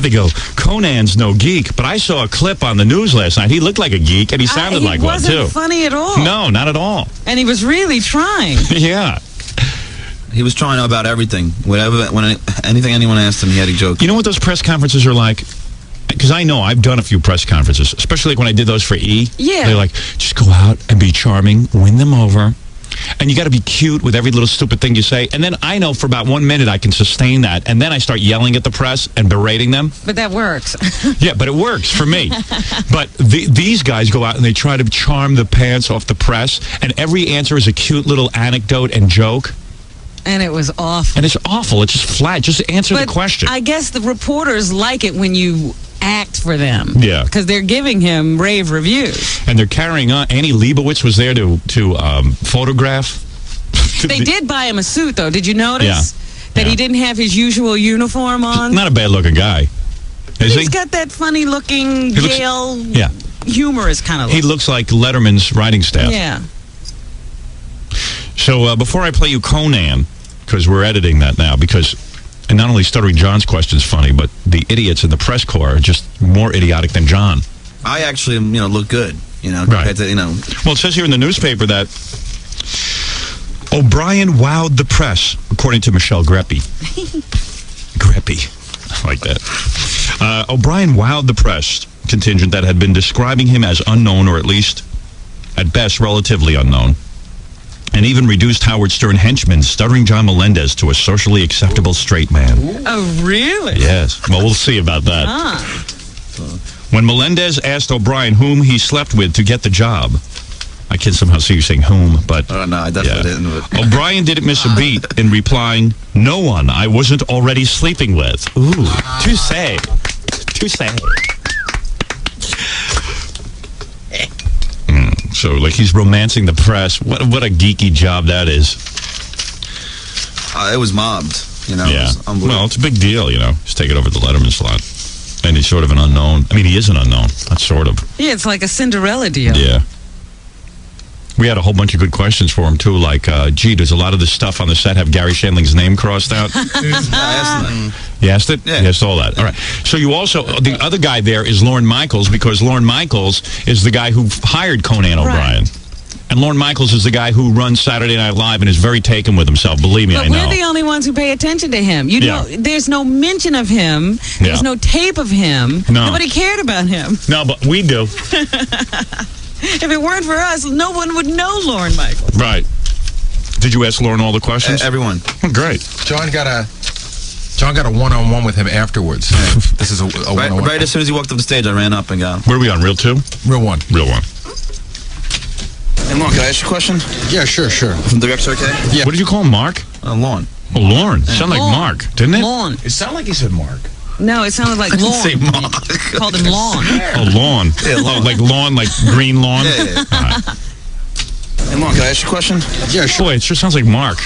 They go, Conan's no geek, but I saw a clip on the news last night. He looked like a geek, and he sounded like one, too. He wasn't funny at all. No, not at all. And he was really trying. Yeah. He was trying about everything. Anything anyone asked him, he had a joke. You know what those press conferences are like? Because I know I've done a few press conferences, especially like when I did those for E. Yeah. They're like, just go out and be charming, win them over. And you got to be cute with every little stupid thing you say. And then I know for about 1 minute I can sustain that. And then I start yelling at the press and berating them. But that works. Yeah, but it works for me. But these guys go out and they try to charm the pants off the press. And every answer is a cute little anecdote and joke. And it was awful. And it's awful. It's just flat. Just answer the question. I guess the reporters like it when you act for them. Yeah. Because they're giving him rave reviews. And they're carrying on. Annie Leibovitz was there to photograph. They did buy him a suit, though. Did you notice? That he didn't have his usual uniform on? Not a bad-looking guy. He's got that funny-looking Yale humorous kind of look. He looks like Letterman's writing staff. Yeah. So before I play you Conan, because we're editing that now, and not only Stuttering John's question's funny, but the idiots in the press corps are just more idiotic than John. I actually, look good, Right. compared to, Well, it says here in the newspaper that O'Brien wowed the press, according to Michelle Greppy. Greppy. I like that. O'Brien wowed the press contingent that had been describing him as unknown, or at least, at best, relatively unknown. And even reduced Howard Stern henchman Stuttering John Melendez to a socially acceptable straight man. Oh, really? Yes. Well, we'll see about that. When Melendez asked O'Brien whom he slept with to get the job, I can somehow see you saying whom, but... Oh, no, I definitely didn't. O'Brien didn't miss a beat in replying, no one I wasn't already sleeping with. Ooh, touché. Touché. So, like, he's romancing the press. What a geeky job that is. It was mobbed, Yeah. It was unbelievable. Well, it's a big deal, He's taking over the Letterman slot. And he's sort of an unknown. I mean, he is an unknown. Not sort of. Yeah, it's like a Cinderella deal. Yeah. We had a whole bunch of good questions for him, too. Like, does a lot of the stuff on the set have Gary Shandling's name crossed out? I asked him. You asked it? Yeah. You asked all that. All right. So you also, the other guy there is Lorne Michaels, because Lorne Michaels is the guy who hired Conan O'Brien. And Lorne Michaels is the guy who runs Saturday Night Live and is very taken with himself. Believe me, I know. But we're the only ones who pay attention to him. You know, there's no mention of him. There's no tape of him. No. Nobody cared about him. No, but we do. If it weren't for us, no one would know Lorne Michaels. Right. Did you ask Lorne all the questions? Everyone. Oh, great. John got a one-on-one with him afterwards. This is a one-on-one. Right as soon as he walked up the stage, I ran up and got him. Where are we on? Reel 2? Real one. Real 1. And Lorne, can I ask you a question? Yeah, sure. From Director, okay? Yeah. What did you call him, Mark? Lorne. Oh, Lorne. Sound like Lorne. Mark, didn't it? Lorne. It sounded like he said Mark. No, it sounded like lawn. Say Mark. Called him lawn. Oh, lawn. Yeah, lawn. Oh, like lawn, like green lawn? Yeah. All right. And Lorne, can I ask you a question? Yeah, sure. Boy, it sure sounds like Mark.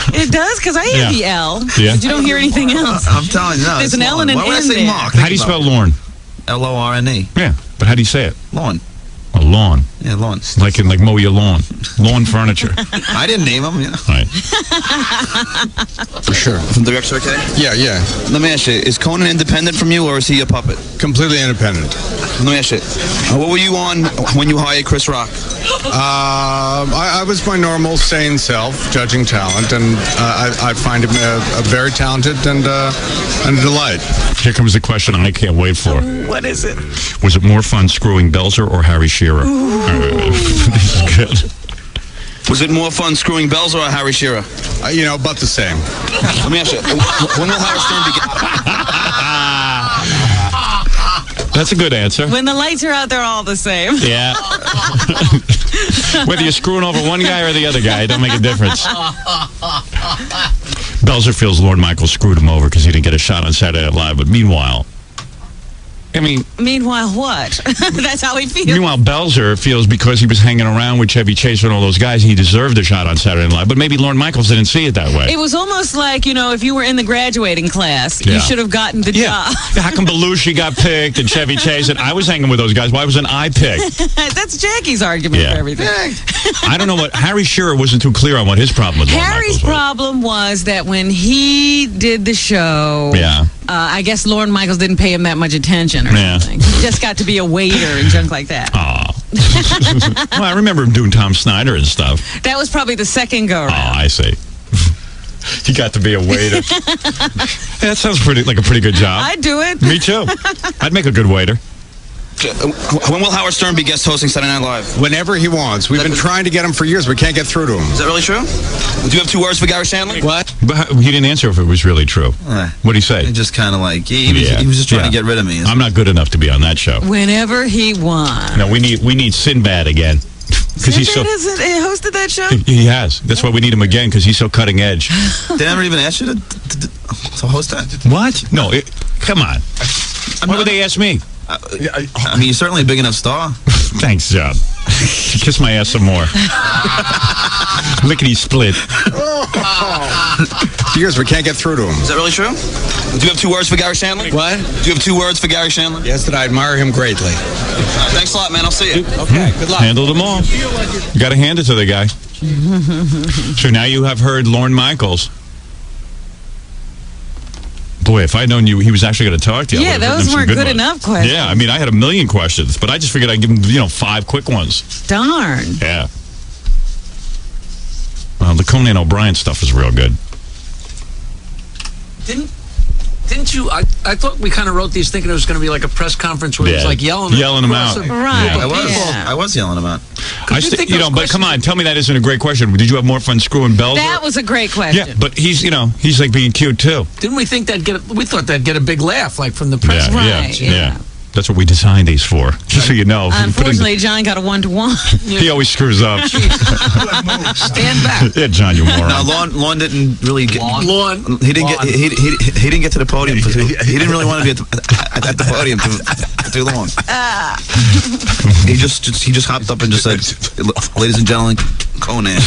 It does, because I hear the L. Yeah. But you don't hear anything else. I'm telling you, no. There's it's an L Lorne. and an Why would I N say there. Mark? How do you spell Lorne? L-O-R-N-E. Yeah, but how do you say it? Lorne. A lawn. Yeah, Lorne. Like mow your lawn. Lawn furniture. I didn't name him, All right. For sure. From Director, okay? Yeah. Let me ask you, is Conan independent from you, or is he a puppet? Completely independent. Let me ask you, what were you on when you hired Chris Rock? I was my normal, sane self, judging talent, and I find him a very talented and a delight. Here comes the question I can't wait for. What is it? Was it more fun screwing Belzer or Harry Shearer? This is good. Was it more fun screwing Belzer or Harry Shearer? About the same. Let me ask you, when will Howard Stern begin? That's a good answer. When the lights are out, they're all the same. Yeah. Whether you're screwing over one guy or the other guy, it don't make a difference. Belzer feels Lorne Michaels screwed him over because he didn't get a shot on Saturday Night Live. But meanwhile, Meanwhile, what? That's how he feels. Meanwhile, Belzer feels because he was hanging around with Chevy Chase and all those guys, he deserved a shot on Saturday Night Live. But maybe Lorne Michaels didn't see it that way. It was almost like, if you were in the graduating class, you should have gotten the job. How come Belushi got picked and Chevy Chase? And I was hanging with those guys. Why wasn't I picked? That's Jackie's argument for everything. I don't know what... Harry Shearer wasn't too clear on what his problem with Lorne Harry's Michaels was. problem was that when he did the show... I guess Lorne Michaels didn't pay him that much attention or something. He just got to be a waiter and junk like that. Well, I remember him doing Tom Snyder and stuff. That was probably the second go-around. Oh, I see. He got to be a waiter. That sounds like a pretty good job. I'd do it. Me too. I'd make a good waiter. When will Howard Stern be guest hosting Saturday Night Live? Whenever he wants. We've been trying to get him for years. We can't get through to him. Is that really true? Do you have 2 words for Gary Shandling? What? But he didn't answer if it was really true. What did he say? Just kind of like, he was just trying to get rid of me. I'm not good enough to be on that show. Whenever he wants. No, we need Sinbad again. Sinbad hasn't hosted that show? He has. That's why we need him again, because he's so cutting edge. They never even asked you to host that? What? No, come on. Why would they ask me? I mean, you're certainly a big enough star. Thanks, John. Kiss my ass some more. Lickety split. Years we can't get through to him. Is that really true? Do you have 2 words for Gary Shandling? What? Do you have 2 words for Gary Shandling? Yes, that I admire him greatly. Thanks a lot, man. I'll see you. Okay, good luck. Handled them all. You got to hand it to the guy. So now you have heard Lorne Michaels. Boy, if I'd known he was actually going to talk to you. Yeah, those weren't good enough questions. Yeah, I mean, I had a million questions, but I just figured I'd give him, 5 quick ones. Darn. Yeah. Well, the Conan O'Brien stuff is real good. Didn't you? I thought we kind of wrote these thinking it was going to be like a press conference where it was like yelling them out. Right. Yeah. I was yelling them out. But come on, tell me that isn't a great question. Did you have more fun screwing bells? That was a great question. Yeah, but he's like being cute too. Didn't we think we thought that'd get a big laugh, like from the press? Yeah. That's what we designed these for, just so you know. Unfortunately, John got a 1-to-1. He always screws up. Stand back. Yeah, John, you moron. No, Lorne didn't really get. Lorne. He didn't get. He didn't get to the podium for too. He didn't really want to be at the podium for too long. He just hopped up and just said, "Ladies and gentlemen, Conan."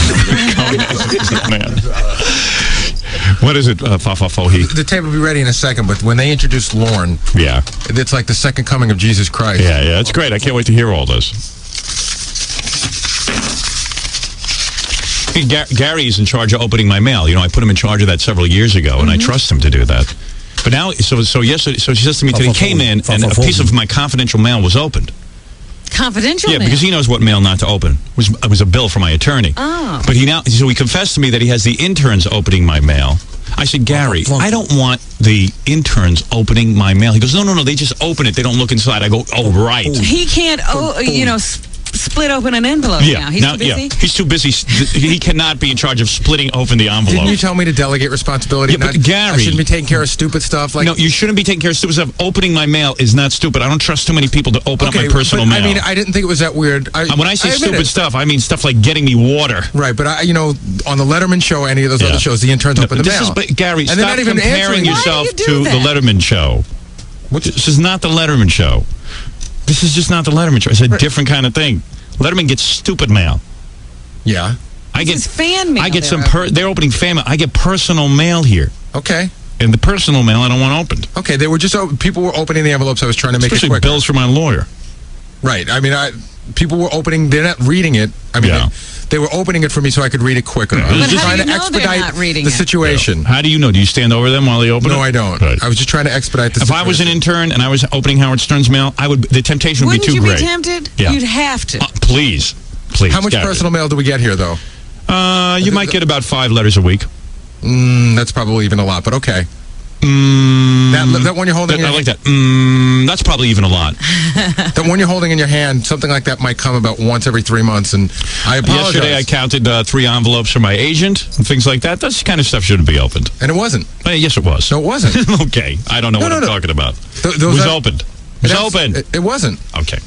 What is it, Fa-Fa-Fo-He? The tape will be ready in a second, but when they introduced Lorne, it's like the second coming of Jesus Christ. Yeah, it's great. I can't wait to hear all this. Gary's in charge of opening my mail. I put him in charge of that several years ago, and I trust him to do that. But now, so yesterday, she says to me today, he came in, and a piece of my confidential mail was opened. Confidential mail? Yeah, because he knows what mail not to open. It was a bill from my attorney. Oh. But he confessed to me that he has the interns opening my mail. I said, Gary, I don't want the interns opening my mail. He goes, no, they just open it. They don't look inside. I go, oh, right. He can't, split open an envelope now. He's too busy? Yeah, he's too busy. He cannot be in charge of splitting open the envelope. Didn't you tell me to delegate responsibility? Yeah, but Gary, I shouldn't be taking care of stupid stuff. No, you shouldn't be taking care of stupid stuff. Opening my mail is not stupid. I don't trust too many people to open up my personal mail. I mean, I didn't think it was that weird. When I say stupid stuff, I mean stuff like getting me water. Right, but on the Letterman show, any of those other shows, the interns open the mail. Gary, and stop comparing yourself to the Letterman show. This is not the Letterman show. This is just not the Letterman show. It's a different kind of thing. Letterman gets stupid mail. Yeah. It's fan mail. I get they're opening fan mail. I get personal mail here. Okay. And the personal mail I don't want opened. Okay, they were just people were opening the envelopes. I was trying to make it quicker. Bills from my lawyer. Right. I mean, people were opening. They're not reading it. I mean, they were opening it for me so I could read it quicker. I was just trying to expedite the situation. How do you know? Do you stand over them while they open it? No, I don't. Right. I was just trying to expedite the situation. If I was an intern and I was opening Howard Stern's mail, the temptation would be too great. Wouldn't you be tempted? Yeah. You'd have to. Please. How much personal mail do we get here, though? You might get about 5 letters a week. That's probably even a lot, but okay. That one you're holding. I like that. That's probably even a lot. The one you're holding in your hand, something like that might come about once every 3 months, and I apologize. Yesterday I counted 3 envelopes from my agent and things like that. That kind of stuff shouldn't be opened. And it wasn't. Yes, it was. No, it wasn't. Okay, I don't know what I'm talking about. It was opened. It was opened. It wasn't. Okay.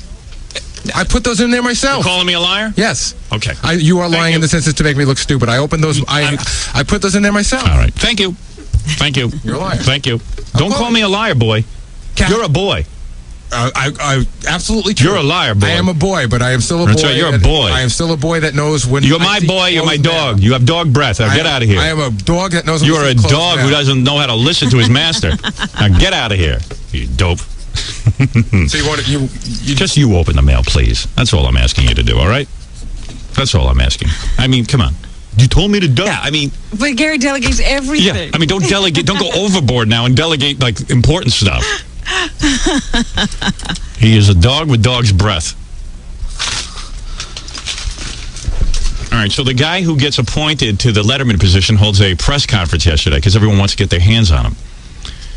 I put those in there myself. You're calling me a liar? Yes. Okay. You are lying in the sense to make me look stupid. I opened those. I put those in there myself. All right. Thank you. You're a liar. Thank you. Don't call me a liar, boy. You're a boy. I absolutely true. You're a liar, boy. I am a boy, but I am still a boy. That's right, you're a boy. I am still a boy that knows when. You're my boy. You're my dog. You have dog breath. Now get out of here. I am a dog that knows. You're a dog who doesn't know how to listen to his master. Now get out of here, you dope. So you open the mail, please. That's all I'm asking you to do. All right. That's all I'm asking. I mean, come on. You told me to do. Yeah, I mean. But Gary delegates everything. Yeah, I mean, don't delegate. Don't go overboard now and delegate like important stuff. He is a dog with dog's breath. All right, so the guy who gets appointed to the Letterman position holds a press conference yesterday because everyone wants to get their hands on him.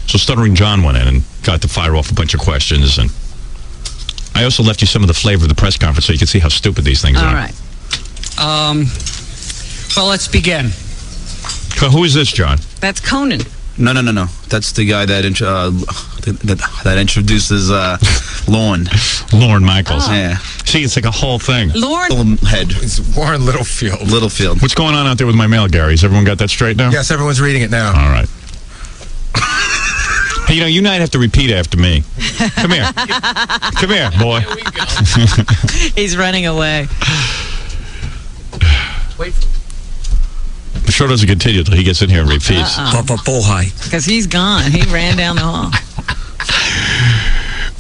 So Stuttering John went in and got to fire off a bunch of questions. And I also left you some of the flavor of the press conference so you can see how stupid these things are. All right. Well, let's begin. So who is this, John? That's Conan. No. That's the guy that that introduces Lorne. Lorne Michaels. Oh. Yeah. See, it's like a whole thing. Lorne head. It's Warren Littlefield. What's going on out there with my mail, Gary? Has everyone got that straight now? Yes, everyone's reading it now. All right. Hey, you might have to repeat after me. Come here. Come here, boy. Here we go. He's running away. Wait. The show doesn't continue until he gets in here and repeats. Because he's gone. He ran down the hall.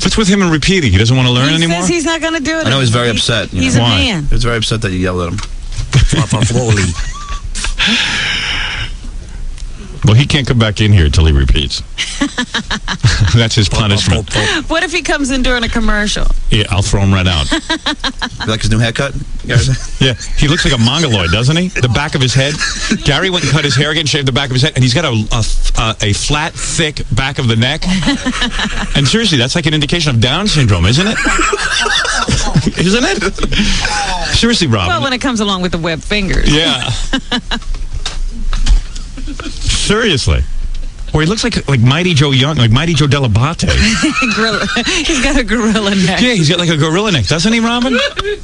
What's with him and repeating? He doesn't want to learn anymore? He says he's not going to do it. I know he's very upset. He's a man. He's very upset that you yelled at him. Well, he can't come back in here until he repeats. That's his punishment. What if he comes in during a commercial? Yeah, I'll throw him right out. You like his new haircut? Yeah, he looks like a mongoloid, doesn't he? The back of his head. Gary went and cut his hair again, shaved the back of his head, and he's got a flat, thick back of the neck. And seriously, that's like an indication of Down syndrome, isn't it? Isn't it? Seriously, Rob. Well, when it comes along with the webbed fingers. Yeah. Seriously. Or he looks like Mighty Joe Young, like Mighty Joe Delabate. He's got a gorilla neck. Yeah, he's got like a gorilla neck, doesn't he, Robin?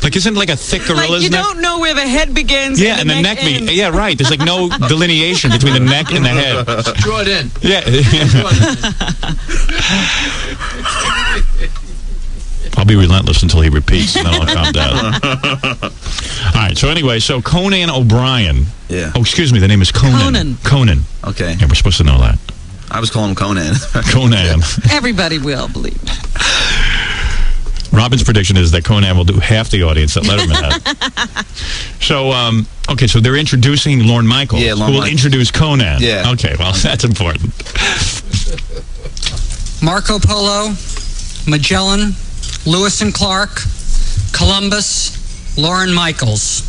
Like, isn't it like a thick gorilla's neck? You don't know where the head begins. Yeah, and the neck ends. Yeah, right. There's like no delineation between the neck and the head. Draw it in. Yeah. I'll be relentless until he repeats, and then I'll calm down. All right, so anyway, so Conan O'Brien. Yeah. Oh, excuse me, the name is Conan. Conan. Okay. Yeah, we're supposed to know that. I was calling him Conan. Conan. Everybody will believe it. Robin's prediction is that Conan will do half the audience that Letterman has. So, okay, so they're introducing Lorne Michaels, who will introduce Conan. Yeah. Okay, well, that's important. Marco Polo, Magellan, Lewis and Clark, Columbus, Lorne Michaels.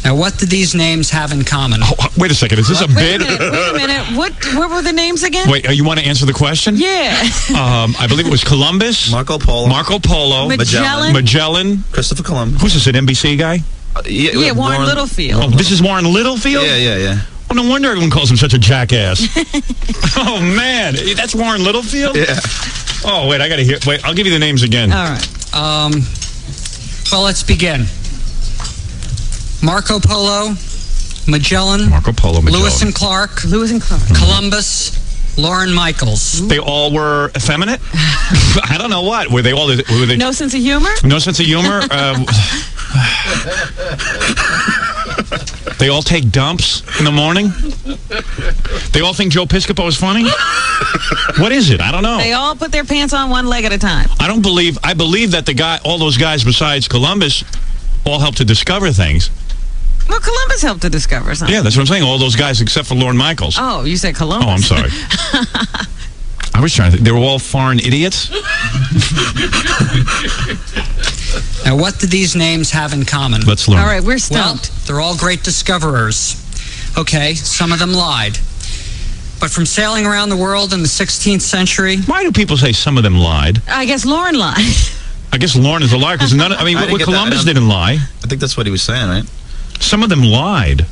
Now, what do these names have in common? Oh, wait a second. Is this a bid? Wait a minute. What were the names again? Wait, you want to answer the question? Yeah. I believe it was Columbus. Marco Polo. Magellan. Christopher Columbus. Who's this, an NBC guy? Yeah, Warren Littlefield. Oh, this is Warren Littlefield? Yeah. Oh, no wonder everyone calls him such a jackass. Oh, man. That's Warren Littlefield? Yeah. Oh, wait, I got to hear. Wait, I'll give you the names again. All right. Well, let's begin. Marco Polo, Magellan, Lewis and Clark, Columbus, Lorne Michaels. They all were effeminate? I don't know what. Were they all... Were they, no sense of humor? No sense of humor? They all take dumps in the morning? They all think Joe Piscopo is funny? What is it? I don't know. They all put their pants on one leg at a time. I believe that all those guys besides Columbus all helped to discover things. Well, Columbus helped to discover something. Yeah, that's what I'm saying. All those guys except for Lorne Michaels. Oh, you said Columbus. Oh, I'm sorry. I was trying to think. They were all foreign idiots? Now, what do these names have in common? Let's learn. All right, we're stumped. Well, they're all great discoverers. Okay, some of them lied. But from sailing around the world in the 16th century... Why do people say some of them lied? I guess Lorne lied. I guess Lorne is a liar because none. I mean, Columbus didn't lie. I think that's what he was saying, right? Some of them lied.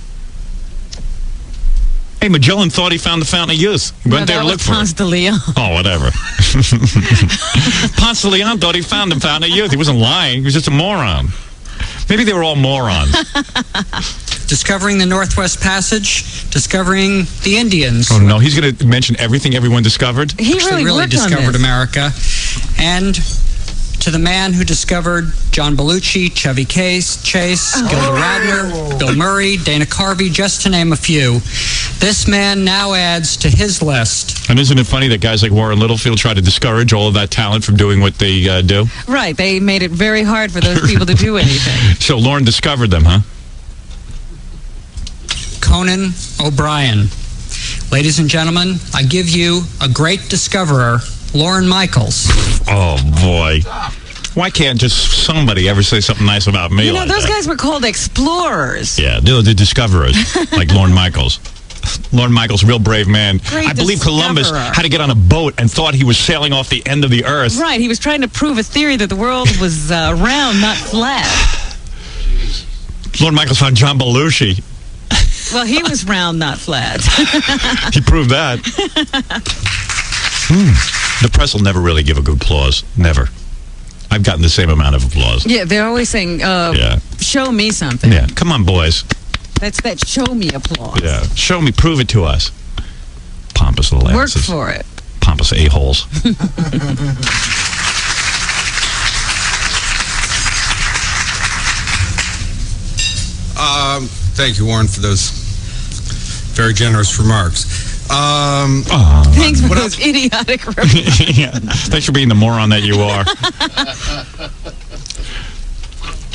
Hey, Magellan thought he found the Fountain of Youth. He went there to look for it. Ponce de Leon. Oh, whatever. Ponce de Leon thought he found the Fountain of Youth. He wasn't lying. He was just a moron. Maybe they were all morons. Discovering the Northwest Passage, discovering the Indians. Oh, no, he's going to mention everything everyone discovered? He really discovered America. And to the man who discovered John Belushi, Chevy Chase, Gilda Radner, Bill Murray, Dana Carvey, just to name a few. This man now adds to his list. And isn't it funny that guys like Warren Littlefield try to discourage all of that talent from doing what they do? Right. They made it very hard for those people to do anything. So Lorne discovered them, huh? Conan O'Brien. Ladies and gentlemen, I give you a great discoverer, Lorne Michaels. Oh, boy. Why can't just somebody ever say something nice about me? You know, like those that? guys were called explorers. Yeah, the discoverers, like Lorne Michaels. Lorne Michaels, real brave man. I believe Columbus had to get on a boat and thought he was sailing off the end of the earth. Right, he was trying to prove a theory that the world was round, not flat. Lorne Michaels found John Belushi. Well, he was round, not flat. He proved that. The press will never really give a good applause. Never. I've gotten the same amount of applause. Yeah, they're always saying, show me something. Yeah, come on, boys. That's that show me applause. Yeah, show me, prove it to us. Pompous little Work asses. for it. Pompous a-holes. Thank you, Warren, for those very generous remarks. Thanks for those idiotic remarks. Yeah. Thanks for being the moron that you are.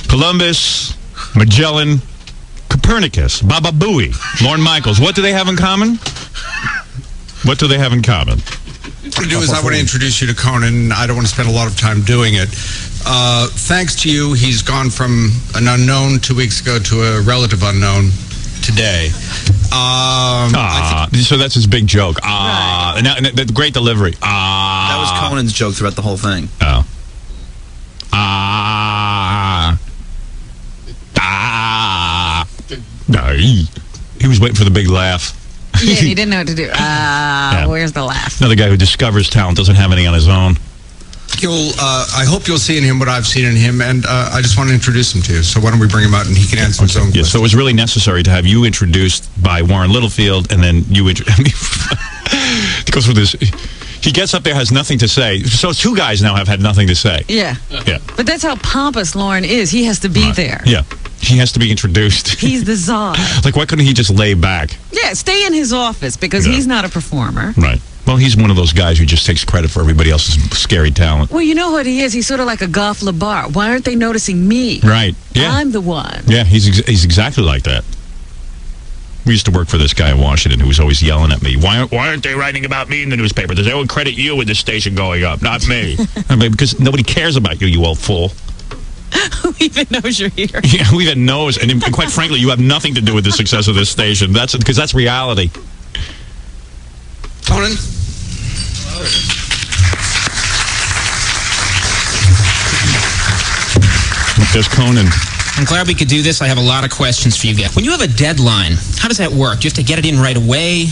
Columbus, Magellan, Copernicus, Baba Booey, Lorne Michaels. What do they have in common? What do they have in common? What I do is I want to introduce you to Conan. I don't want to spend a lot of time doing it. Thanks to you, he's gone from an unknown 2 weeks ago to a relative unknown today. So that's his big joke. Right. And great delivery. That was Conan's joke throughout the whole thing. Oh. No, he was waiting for the big laugh. Yeah, he didn't know what to do. Where's the laugh? Another guy who discovers talent, doesn't have any on his own. I hope you'll see in him what I've seen in him, and I just want to introduce him to you. So why don't we bring him out and he can answer his own question. So it was really necessary to have you introduced by Warren Littlefield, and then you because with this, he gets up there, has nothing to say. So two guys now have had nothing to say. Yeah. But that's how pompous Lorne is. He has to be there. Yeah. He has to be introduced. He's the czar. Like, why couldn't he just lay back? Yeah, stay in his office because he's not a performer. Right. Well, he's one of those guys who just takes credit for everybody else's scary talent. Well, you know what he is? He's sort of like a Goff LeBar. Why aren't they noticing me? Right. Yeah. I'm the one. Yeah, he's exactly like that. We used to work for this guy in Washington who was always yelling at me. Why aren't they writing about me in the newspaper? They would credit you with the station going up, not me. I mean, because nobody cares about you, you old fool. Who even knows you're here? Yeah, who even knows? And quite frankly, you have nothing to do with the success of this station. Because that's reality. Conan? There's Conan. I'm glad we could do this. I have a lot of questions for you guys. When you have a deadline, how does that work? Do you have to get it in right away?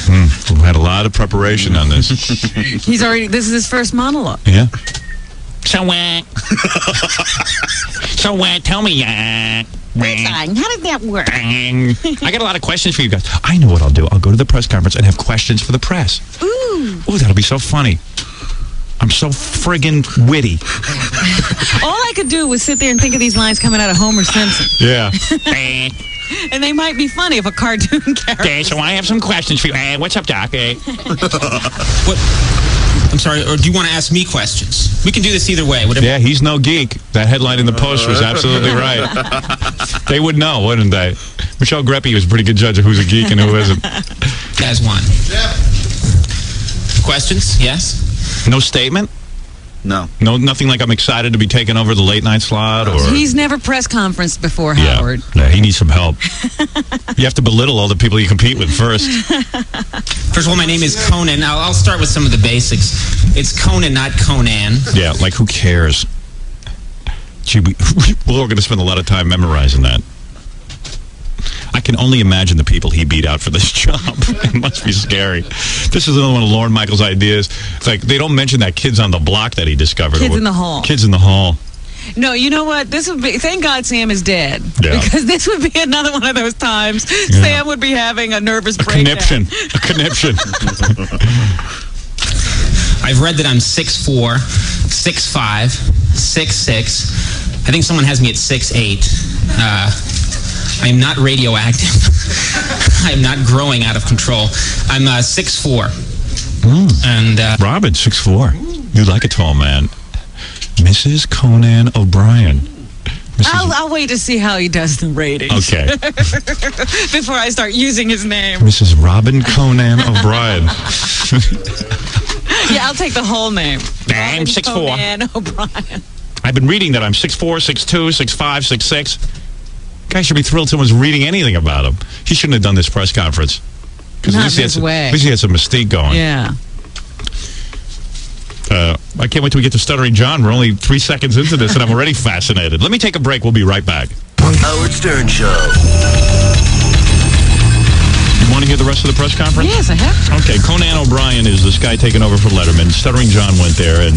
We've had a lot of preparation on this. This is his first monologue. Yeah. So, tell me, how did that work? I got a lot of questions for you guys. I know what I'll do. I'll go to the press conference and have questions for the press. Ooh, that'll be so funny. I'm so friggin' witty. All I could do was sit there and think of these lines coming out of Homer Simpson. Yeah. And they might be funny if a cartoon character. Okay, so I have some questions for you. What's up, Doc? What? I'm sorry, or do you want to ask me questions? We can do this either way. Whatever. Yeah, he's no geek. That headline in the Post was absolutely right. They would know, wouldn't they? Michelle Greppy was a pretty good judge of who's a geek and who isn't. Guys won. Questions? Yes? No statement? No. Nothing like I'm excited to be taking over the late night slot? Or he's never press conferenced before, Howard. Yeah, he needs some help. You have to belittle all the people you compete with first. First of all, my name is Conan. I'll start with some of the basics. It's Conan, not Conan. Yeah, like who cares? Gee, we're going to spend a lot of time memorizing that. I can only imagine the people he beat out for this job. It must be scary. This is another one of Lorne Michaels' ideas. It's like they don't mention that Kids on the Block that he discovered. Kids in the Hall. Kids in the Hall. No, you know what? This would be. Thank God Sam is dead. Yeah. Because this would be another one of those times Sam would be having a nervous breakdown. A conniption. I've read that I'm 6'4", 6'5", 6'6". I think someone has me at 6'8". I am not radioactive. I am not growing out of control. I'm 6'4". And Robin, 6'4". You like a tall man. Mrs. Conan O'Brien. I'll wait to see how he does the ratings. Okay. Before I start using his name. Mrs. Robin Conan O'Brien. Yeah, I'll take the whole name. I'm 6'4". Conan O'Brien. I've been reading that I'm 6'4", 6'2", 6'5", 6'6". Guy should be thrilled someone's reading anything about him. He shouldn't have done this press conference. Not this way. At least he had some mystique going. Yeah. I can't wait till we get to Stuttering John. We're only 3 seconds into this, and I'm already fascinated. Let me take a break. We'll be right back. Howard Stern Show. You want to hear the rest of the press conference? Yes, I have to. Okay, Conan O'Brien is this guy taking over for Letterman. Stuttering John went there, and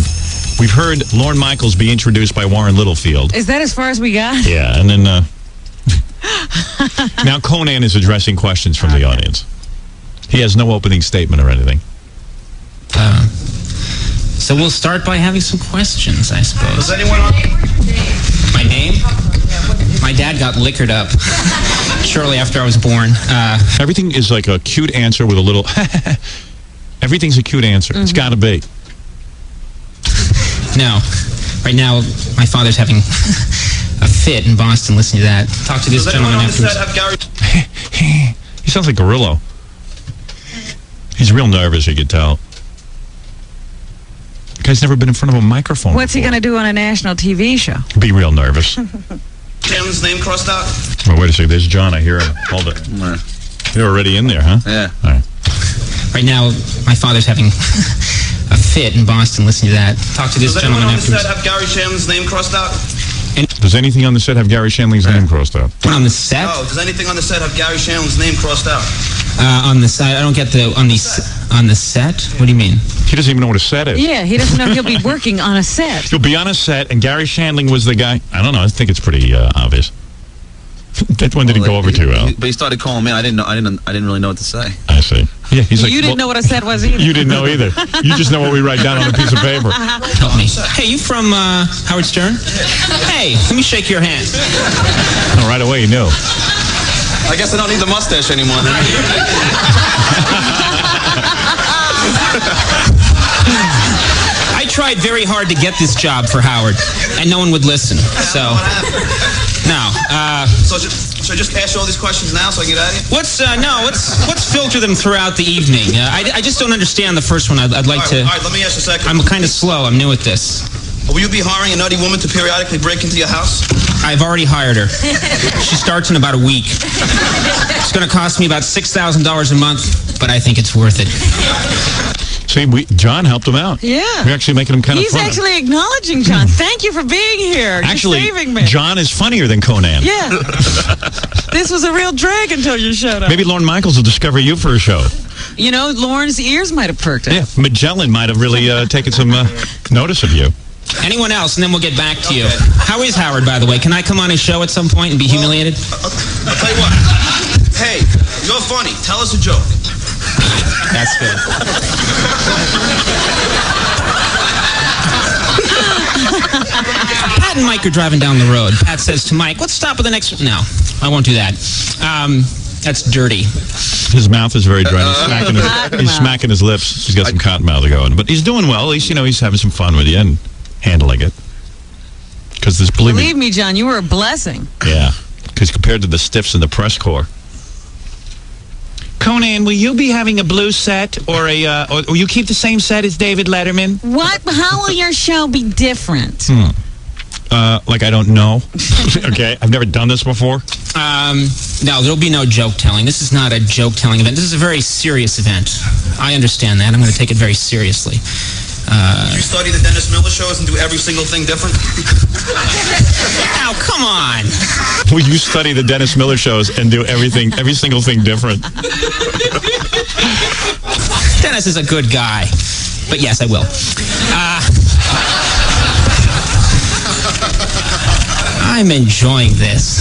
we've heard Lorne Michaels be introduced by Warren Littlefield. Is that as far as we got? Yeah, and then now Conan is addressing questions from the audience. He has no opening statement or anything. So we'll start by having some questions, I suppose. Does anyone My name? My dad got liquored up shortly after I was born. Everything is like a cute answer with a little... Everything's a cute answer. It's got to be. No. Right now, my father's having a fit in Boston. Listen to that. Talk to this gentleman afterwards. He sounds like Gorillo. He's real nervous, you could tell. The guy's never been in front of a microphone What's he going to do on a national TV show? Be real nervous. Shannon's name crossed out? Oh, wait a second. There's John. I hear him. Hold it. You're already in there, huh? Yeah. All right. Right now, my father's having a fit in Boston. Listen to that. Talk to this gentleman afterwards. Does anyone on the set have Gary Shannon's name crossed out? Does anything on the set have Gary Shandling's name crossed out? On the set? No. Does anything on the set have Gary Shandling's name crossed out? On the side, I don't get the on the set. What do you mean? He doesn't even know what a set is. Yeah, he doesn't know he'll be working on a set. He'll be on a set, and Gary Shandling was the guy. I don't know. I think it's pretty obvious. That one didn't go over too well. But he started calling me. I didn't really know what to say. I see. Yeah, he's like, You didn't know what a set was either. You didn't know either. You just know what we write down on a piece of paper. Help me. Hey, you from Howard Stern? Hey, let me shake your hand. Oh, right away, you knew. I guess I don't need the mustache anymore then. I tried very hard to get this job for Howard, and no one would listen. So, no. So should I just ask you all these questions now so I can get out of here? Let's filter them throughout the evening. I just don't understand the first one. I'd like to. All right, let me ask you a second. I'm kind of slow. I'm new at this. Will you be hiring a nutty woman to periodically break into your house? I've already hired her. She starts in about a week. It's going to cost me about $6,000 a month, but I think it's worth it. See, John helped him out. Yeah. We're actually making him kind of fun. He's actually acknowledging John. Thank you for being here. Actually, you're saving me. John is funnier than Conan. Yeah. This was a real drag until you showed up. Maybe Lorne Michaels will discover you for a show. You know, Lorne's ears might have perked up. Yeah, Magellan might have really taken some notice of you. Anyone else, and then we'll get back to you. How is Howard, by the way? Can I come on his show at some point and be humiliated? I'll tell you what. Hey, you're funny. Tell us a joke. That's good. Pat and Mike are driving down the road. Pat says to Mike, let's stop at the next... No, I won't do that. That's dirty. His mouth is very dry. He's smacking his lips. He's got some cotton mouth going. But he's doing well. At least, he's having some fun with you and handling it. Because believe me, John, you were a blessing. Yeah. Because compared to the stiffs in the press corps. Conan, will you be having a blue set or or you keep the same set as David Letterman? What? How will your show be different? Like I don't know. Okay, I've never done this before. No, there'll be no joke telling. This is not a joke telling event. This is a very serious event. I understand that. I'm going to take it very seriously. Did you study the Dennis Miller shows and do every single thing different? Now, come on. Will you study the Dennis Miller shows and do every single thing different? Dennis is a good guy. But yes, I will. I'm enjoying this.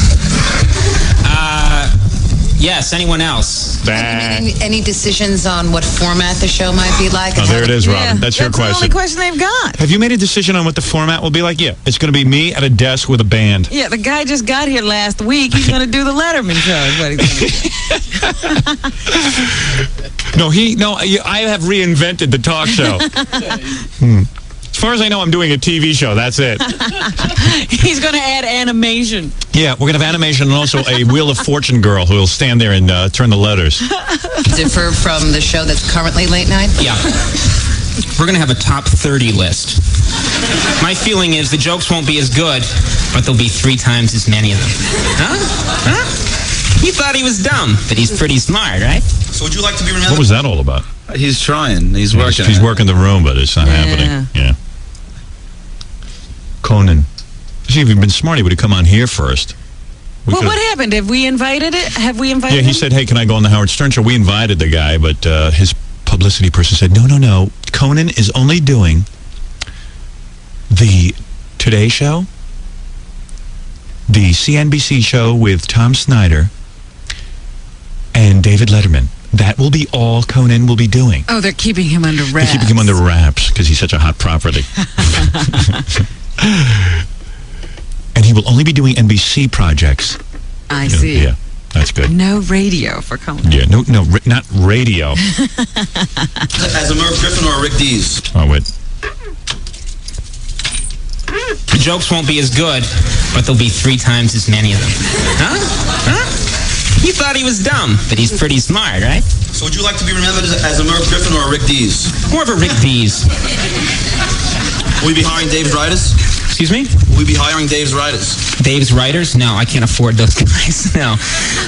Yes, anyone else? Any decisions on what format the show might be like? Oh, there it is, Robin. Yeah, that's your question. That's the only question they've got. Have you made a decision on what the format will be like? Yeah, it's going to be me at a desk with a band. Yeah, the guy just got here last week. He's going to do the Letterman show is what he's going to do. I have reinvented the talk show. It's far as I know, I'm doing a TV show. That's it. He's going to add animation. Yeah, we're going to have animation and also a Wheel of Fortune girl who will stand there and turn the letters. Differ from the show that's currently late night? Yeah. We're going to have a top 30 list. My feeling is the jokes won't be as good, but there'll be 3 times as many of them. Huh? He thought he was dumb, but he's pretty smart, right? So would you like to be remembered? What was that all about? He's trying. He's working. He's working the room, but it's not happening. Yeah. Conan. See, if he'd been smart, he would have come on here first. Well, what happened? Have we invited it? Have we invited him? Yeah, he said, hey, can I go on the Howard Stern show? We invited the guy, but his publicity person said, no. Conan is only doing the Today Show, the CNBC show with Tom Snyder, and David Letterman. That will be all Conan will be doing. Oh, they're keeping him under wraps. They're keeping him under wraps because he's such a hot property. And he will only be doing NBC projects. I see. Yeah, that's good. No radio for Conan. Yeah, no, not radio. As a Merv Griffin or a Rick Dees? Oh, wait. The jokes won't be as good, but there'll be 3 times as many of them. Huh? He thought he was dumb, but he's pretty smart, right? So would you like to be remembered as a Merv Griffin or a Rick Dees? More of a Rick Dees. Will we be hiring Dave's writers? Excuse me? Will we be hiring Dave's writers? Dave's writers? No, I can't afford those guys. No.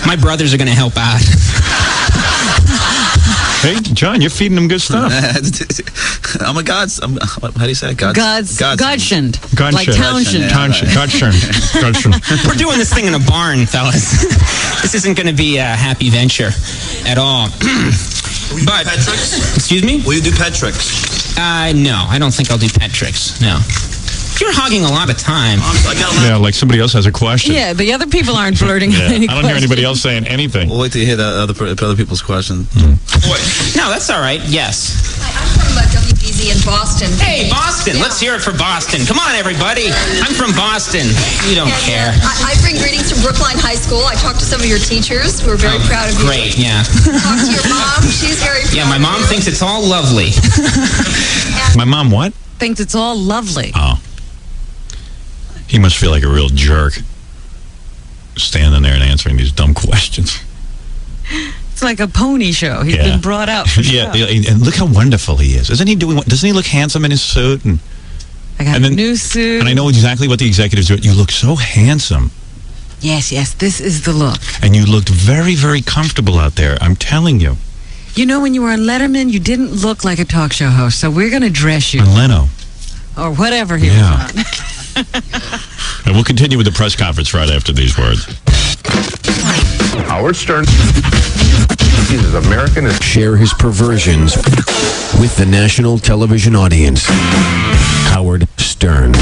My brothers are going to help out. Hey, John, you're feeding them good stuff. I'm a god's. How do you say it? Godsend. Like Townshend. Godsend. We're doing this thing in a barn, fellas. This isn't going to be a happy venture at all. Will you do pet tricks? Excuse me? Will you do pet tricks? No, I don't think I'll do pet tricks. No. You're hogging a lot of time. Yeah, like somebody else has a question. Yeah, the other people aren't flirting with any I don't hear anybody else saying anything. We'll wait till you hear the other people's questions. No, that's all right. Yes. Hi, I'm from WBZ in Boston. Hey, Boston. Let's hear it for Boston. Come on, everybody. I'm from Boston. You don't care. I bring greetings from Brookline High School. I talked to some of your teachers who are very proud of you. Great, yeah. Talk to your mom. She's very proud. Yeah, my mom thinks it's all lovely. My mom what? Thinks it's all lovely. Oh. He must feel like a real jerk standing there and answering these dumb questions. It's like a pony show. He's been brought out for show. And look how wonderful he is. Doesn't he look handsome in his suit? And I got a new suit. And I know exactly what the executives do. You look so handsome. Yes, this is the look. And you looked very, very comfortable out there. I'm telling you. You know, when you were on Letterman, you didn't look like a talk show host, so we're going to dress you. On Leno. Or whatever he was on. And we'll continue with the press conference right after these words. Howard Stern. He's as American as... Share his perversions with the national television audience. Howard Stern.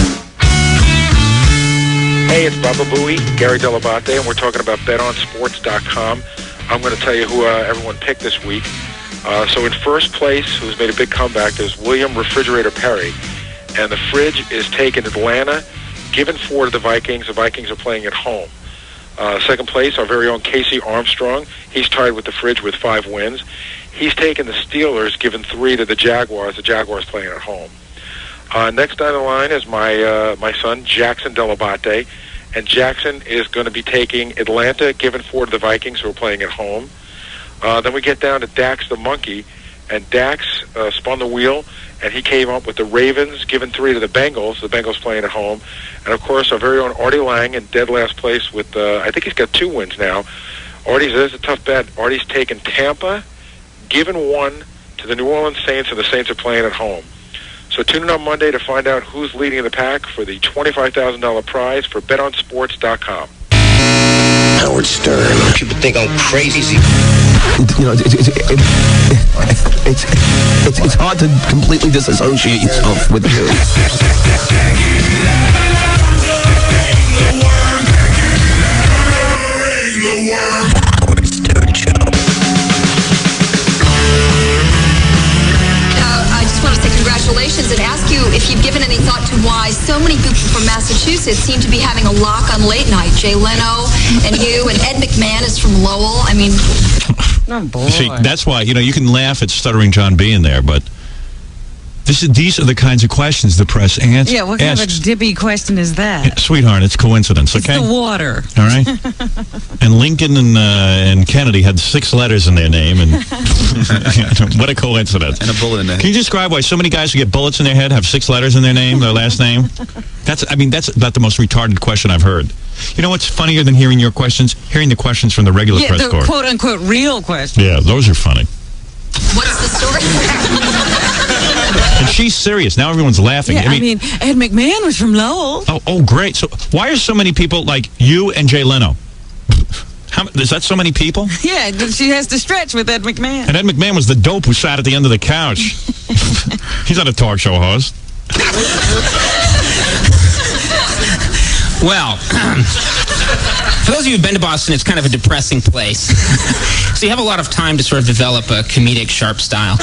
Hey, it's Baba Booey, Gary Delabate, and we're talking about betonsports.com. I'm going to tell you who everyone picked this week. So in first place, who's made a big comeback, there's William Refrigerator Perry. And the Fridge is taking Atlanta, given 4 to the Vikings. The Vikings are playing at home. Second place, our very own Casey Armstrong. He's tied with the Fridge with 5 wins. He's taken the Steelers, given 3 to the Jaguars. The Jaguars playing at home. Next on the line is my son, Jackson Delabate. And Jackson is going to be taking Atlanta, given 4 to the Vikings, who are playing at home. Then we get down to Dax the Monkey. And Dax spun the wheel, and he came up with the Ravens, given 3 to the Bengals playing at home. And, of course, our very own Artie Lang in dead last place with, I think he's got 2 wins now. There's a tough bet. Artie's taken Tampa, given 1 to the New Orleans Saints, and the Saints are playing at home. So tune in on Monday to find out who's leading the pack for the $25,000 prize for betonsports.com. Howard Stern. People think I'm crazy. You know, it's hard to completely disassociate yourself with you. Howard Stern Show. I just want to say congratulations and ask you if you've given any thought to why so many people from Massachusetts seem to be having a lock on late night. Jay Leno and you, and Ed McMahon is from Lowell. I mean... Oh, boy. See, that's why, you can laugh at Stuttering John being there, but These are the kinds of questions the press asks. Yeah, what kind of a dippy question is that? Sweetheart, it's coincidence, okay? It's the water. All right? And Lincoln and Kennedy had 6 letters in their name, and what a coincidence. And a bullet in there. Can you describe why so many guys who get bullets in their head have 6 letters in their name, their last name? That's about the most retarded question I've heard. You know what's funnier than hearing your questions? Hearing the questions from the regular press corps. The quote-unquote real questions. Yeah, those are funny. What's the story? And she's serious. Now everyone's laughing. Yeah, I mean, Ed McMahon was from Lowell. Oh, great. So why are so many people like you and Jay Leno? Is that so many people? Yeah, she has to stretch with Ed McMahon. And Ed McMahon was the dope who sat at the end of the couch. He's not a talk show host. Well, for those of you who've been to Boston, it's kind of a depressing place. So you have a lot of time to sort of develop a comedic, sharp style.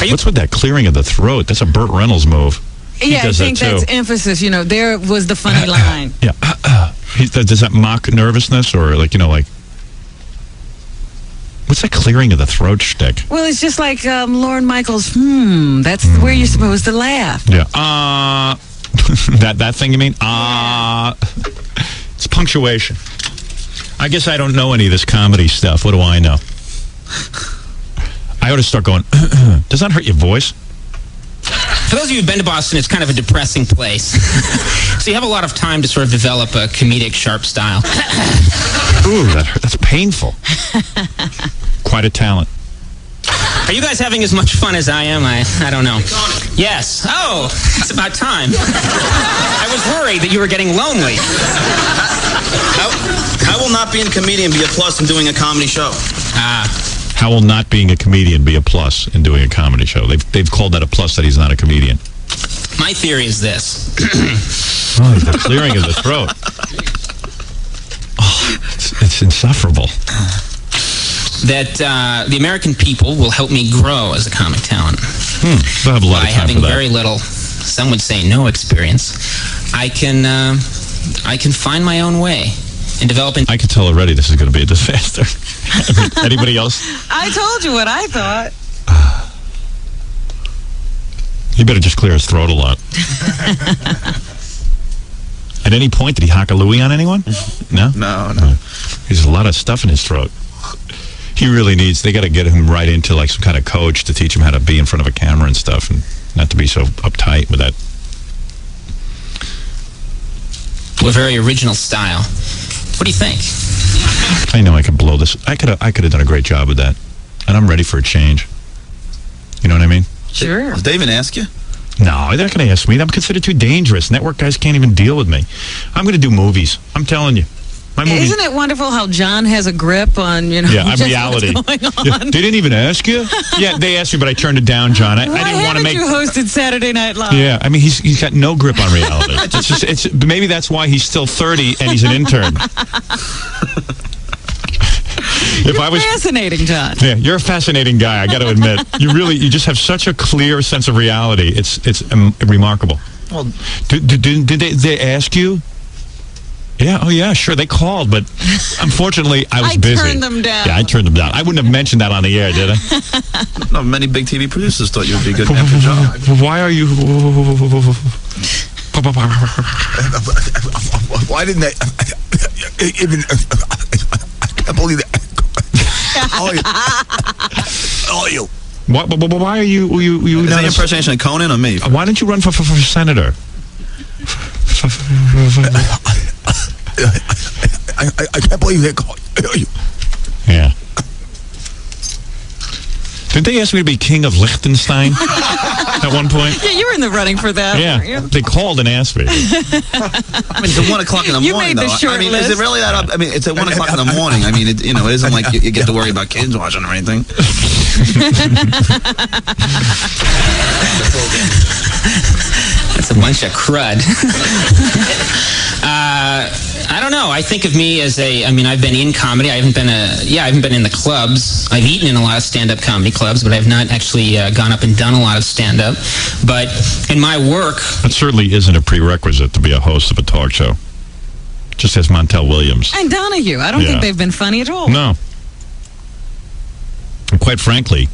What's with that clearing of the throat? That's a Burt Reynolds move. Yeah, I think that's emphasis. You know, there was the funny line. Yeah. Does that mock nervousness or like what's that clearing of the throat shtick? Well, it's just like Lorne Michaels. That's where you're supposed to laugh. Yeah. That thing you mean? It's punctuation. I guess I don't know any of this comedy stuff. What do I know? I ought to start going, does that hurt your voice? For those of you who've been to Boston, it's kind of a depressing place. So you have a lot of time to sort of develop a comedic, sharp style. Ooh, that's painful. Quite a talent. Are you guys having as much fun as I am? I don't know. Yes. Oh, it's about time. I was worried that you were getting lonely. How will not being a comedian be a plus in doing a comedy show? How will not being a comedian be a plus in doing a comedy show? They've called that a plus that he's not a comedian. My theory is this. The clearing of the throat. Oh, it's insufferable. That the American people will help me grow as a comic talent. They'll have a lot of time for that. By having very little, some would say no experience, I can find my own way in developing. I can tell already this is going to be a disaster. Anybody else? I told you what I thought. He better just clear his throat a lot. At any point, did he hock a Louie on anyone? No? No. There's a lot of stuff in his throat. He really needs, they got to get him right into like some kind of coach to teach him how to be in front of a camera and stuff and not to be so uptight with that. A very original style. What do you think? I know I could blow this. I could have done a great job with that. And I'm ready for a change. You know what I mean? Sure. Did they even ask you? No, they're not going to ask me. I'm considered too dangerous. Network guys can't even deal with me. I'm going to do movies. I'm telling you. Isn't it wonderful how John has a grip on, I'm reality. What's going on? Yeah, they didn't even ask you? Yeah, they asked you, but I turned it down, John. I didn't want to make... you hosted Saturday Night Live? Yeah, I mean, he's got no grip on reality. Maybe that's why he's still 30 and he's an intern. Fascinating, John. Yeah, you're a fascinating guy, I got to admit. You just have such a clear sense of reality. It's remarkable. Well, did they ask you? Yeah, oh yeah, sure, they called, but unfortunately, I was busy. I turned them down. Yeah, I turned them down. I wouldn't have mentioned that on the air, did I? No, many big TV producers thought you would be good at your job. Why are you... Why didn't they... even... I can't believe that. All you. Why are you Is that impersonation of Conan or me? Why didn't you run for senator? I can't believe they called you. Yeah. Didn't they ask me to be king of Liechtenstein at one point? Yeah, you were in the running for that. Yeah, they called and asked me. I mean, it's at 1 o'clock in the morning, made the though. short Is it really that up? I mean, it's at 1 o'clock in the morning. I mean, it isn't like you get to worry about kids watching or anything. That's a bunch of crud. I don't know. I think of me as I've been in comedy. I haven't been in the clubs. I've eaten in a lot of stand-up comedy clubs, but I've not actually gone up and done a lot of stand-up. But in my work... That certainly isn't a prerequisite to be a host of a talk show. Just as Montel Williams. And Donahue. I don't think they've been funny at all. No. And quite frankly,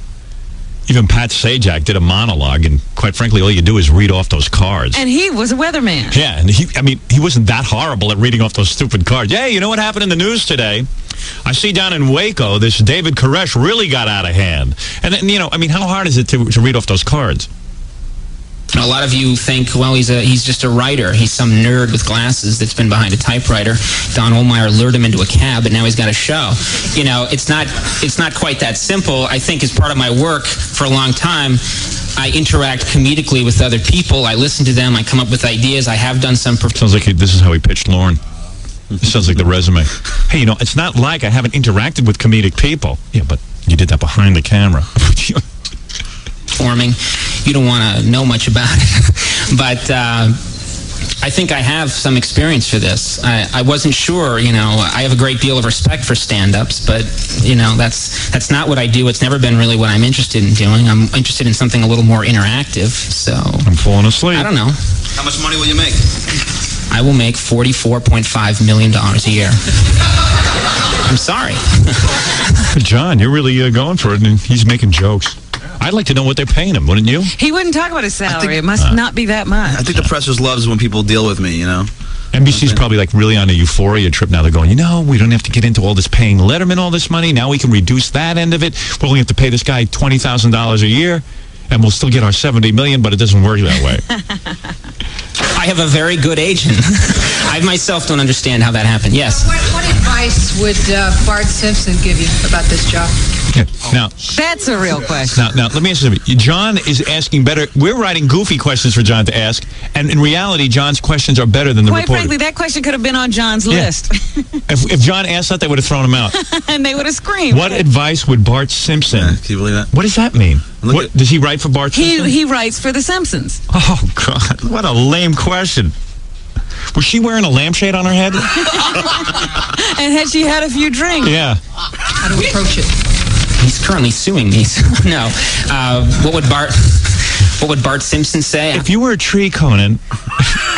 Even Pat Sajak did a monologue, and quite frankly, all you do is read off those cards. And he was a weatherman. Yeah, and he wasn't that horrible at reading off those stupid cards. Hey, you know what happened in the news today? I see down in Waco, this David Koresh really got out of hand. And then, how hard is it to read off those cards? A lot of you think, well, he's just a writer. He's some nerd with glasses that's been behind a typewriter. Don Ohlmeyer lured him into a cab, and now he's got a show. It's not quite that simple. I think as part of my work for a long time, I interact comedically with other people. I listen to them. I come up with ideas. I have done some... Sounds like this is how he pitched Lauren. This sounds like the resume. Hey, it's not like I haven't interacted with comedic people. Yeah, but you did that behind the camera. Forming. You don't want to know much about it. But I think I have some experience for this. I wasn't sure, I have a great deal of respect for stand-ups, but, that's not what I do. It's never been really what I'm interested in doing. I'm interested in something a little more interactive, so... I'm falling asleep. I don't know. How much money will you make? I will make $44.5 million a year. I'm sorry. John, you're really going for it, and he's making jokes. I'd like to know what they're paying him, wouldn't you? He wouldn't talk about his salary. It must not be that much. I think the press just loves when people deal with me, NBC's probably really on a euphoria trip now. They're going, we don't have to get into all this paying Letterman all this money. Now we can reduce that end of it. We'll only have to pay this guy $20,000 a year, and we'll still get our $70 million, but it doesn't work that way. I have a very good agent. I myself don't understand how that happened. Yes. What advice would Bart Simpson give you about this job? Yeah. Now, that's a real question. Now, let me ask you something. John is asking better. We're writing goofy questions for John to ask, and in reality, John's questions are better than the reporter. Quite frankly, that question could have been on John's list. If John asked that, they would have thrown him out. And they would have screamed. What advice would Bart Simpson... Yeah, can you believe that? What does that mean? Does he write for Bart Simpson? He writes for The Simpsons. Oh, God. What a lame question. Was she wearing a lampshade on her head? And had she had a few drinks? Yeah. How do we approach it? He's currently suing me. So no. What would Bart Simpson say? If you were a tree, Conan...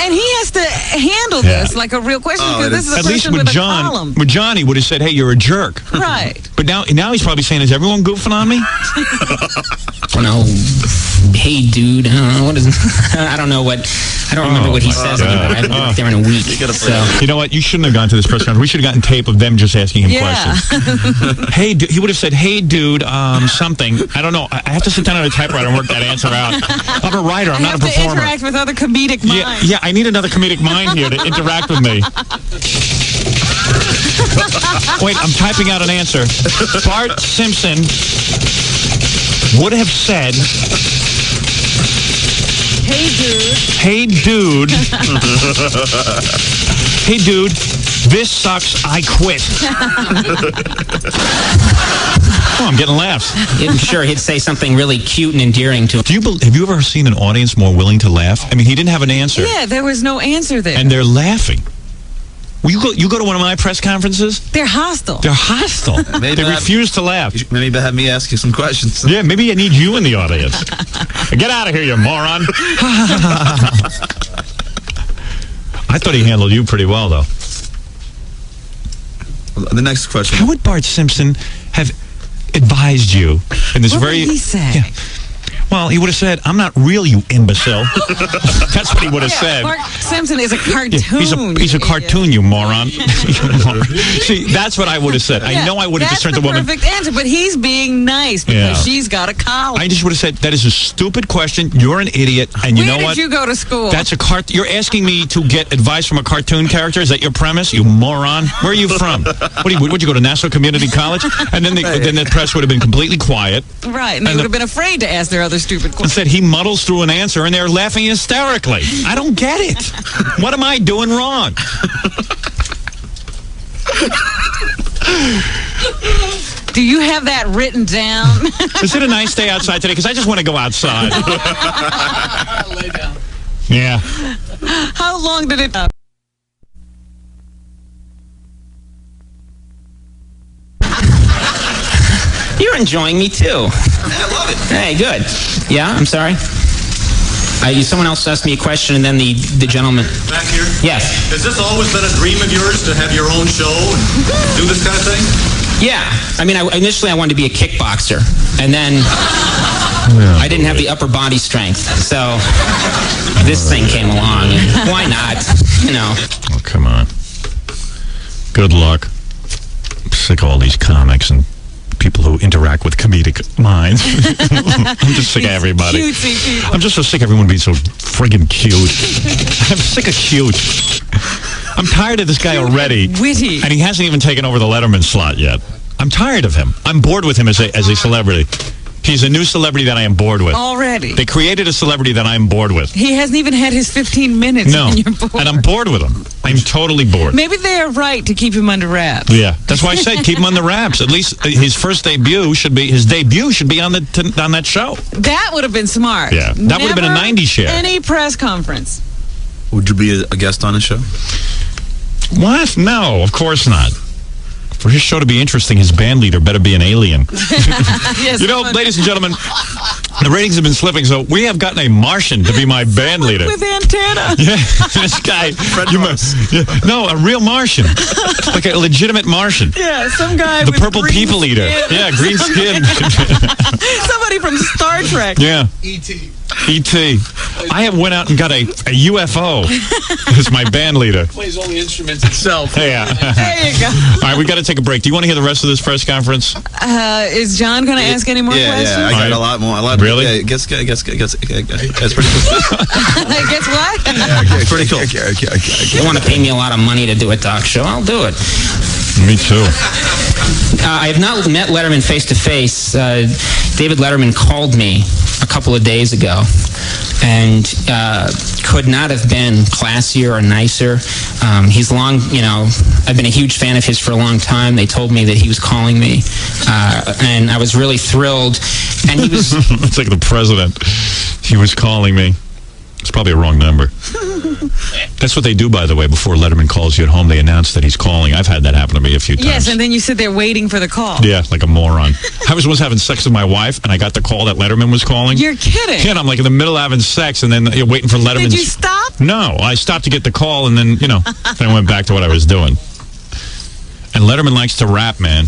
And he has to handle this like a real question, because this is a person with a column. With John, he would have said, hey, you're a jerk. Right. But now he's probably saying, is everyone goofing on me? Hey, dude. I don't know what... I don't remember what he says anymore. I haven't been up there in a week. You know what? You shouldn't have gone to this press conference. We should have gotten tape of them just asking him questions. Hey, he would have said, hey, dude, something. I don't know. I have to sit down at a typewriter and work that answer out. I'm a writer. I'm not a performer. I have to interact with other comedic minds. Yeah, I need another comedic mind here to interact with me. Wait, I'm typing out an answer. Bart Simpson would have said... Hey, dude. Hey, dude. Hey, dude. This sucks. I quit. Oh, I'm getting laughs. I'm sure he'd say something really cute and endearing to him. Have you ever seen an audience more willing to laugh? I mean, he didn't have an answer. Yeah, there was no answer there. And they're laughing. Well, you go to one of my press conferences? They're hostile. They're hostile. They refuse to laugh. Maybe have me ask you some questions. Yeah, maybe I need you in the audience. Get out of here, you moron. I thought he handled you pretty well, though. The next question. How would Bart Simpson have advised you in this what would he say? Yeah. Well, he would have said, I'm not real, you imbecile. That's what he would have said. Bart Simpson is a cartoon. Yeah, he's a cartoon, you moron. See, that's what I would have said. I know I would have just turned the woman. That's the perfect answer, but he's being nice because she's got a collar. I just would have said, that is a stupid question. You're an idiot. And you know what? Where did you go to school? That's You're asking me to get advice from a cartoon character? Is that your premise, you moron? Where are you from? Would you go to Nassau Community College? And then the press would have been completely quiet. Right, and they would have been afraid to ask their other stupid question. Instead, he muddles through an answer, and they're laughing hysterically. I don't get it. What am I doing wrong? Do you have that written down? Is it a nice day outside today? Because I just want to go outside. Lay down. Yeah. How long did it... You're enjoying me, too. I love it. Hey, good. Yeah, I'm sorry. Someone else asked me a question, and then the gentleman... Back here? Yes. Has this always been a dream of yours to have your own show and do this kind of thing? Yeah. I mean, initially I wanted to be a kickboxer, and then I didn't have the upper body strength. So this thing came along. And why not? You know. Oh, come on. Good luck. I'm sick of all these comics and people who interact with comedic minds. I'm just sick of everybody. I'm just so sick of everyone being so friggin' cute. I'm sick of cute. I'm tired of this guy already. Witty. And he hasn't even taken over the Letterman slot yet. I'm tired of him. I'm bored with him as a celebrity. He's a new celebrity that I am bored with. Already. They created a celebrity that I am bored with. He hasn't even had his 15 minutes. No. And you're bored. And I'm bored with him. I'm totally bored. Maybe they're right to keep him under wraps. Yeah, that's why I said keep him on the wraps. At least his debut should be on that show. That would have been smart. Yeah, that would have been a 90 share. Any press conference. Would you be a guest on his show? What? No, of course not. For his show to be interesting, his band leader better be an alien. Yes, you know, ladies and gentlemen, the ratings have been slipping, so we have gotten a Martian to be my band leader. With antenna. Yeah, this guy. No, a real Martian. Like a legitimate Martian. Yeah, some guy the with purple green people skin. eater. Yeah, green skin. Somebody from Star Trek. Yeah. E.T. I have went out and got a UFO as my band leader. Plays all the instruments itself. Yeah. There you go. All right, we got to take a break. Do you want to hear the rest of this press conference? Is John going to ask any more questions? Yeah, I got a lot more. Really? Yeah, guess. That's pretty cool. Guess what? Yeah, pretty cool. If you want to pay me a lot of money to do a talk show, I'll do it. Me too. I have not met Letterman face-to-face. David Letterman called me a couple of days ago and could not have been classier or nicer. He's I've been a huge fan of his for a long time. They told me that he was calling me, and I was really thrilled. And he was... It's like the president. He was calling me. It's probably a wrong number. That's what they do, by the way. Before Letterman calls you at home, they announce that he's calling. I've had that happen to me a few times. Yes, and then you sit there waiting for the call. Yeah, like a moron. I was once having sex with my wife, and I got the call that Letterman was calling. You're kidding. Yeah, and I'm like in the middle of having sex, and then you're waiting for Letterman. Did you stop? No, I stopped to get the call, and then, then I went back to what I was doing. And Letterman likes to rap, man.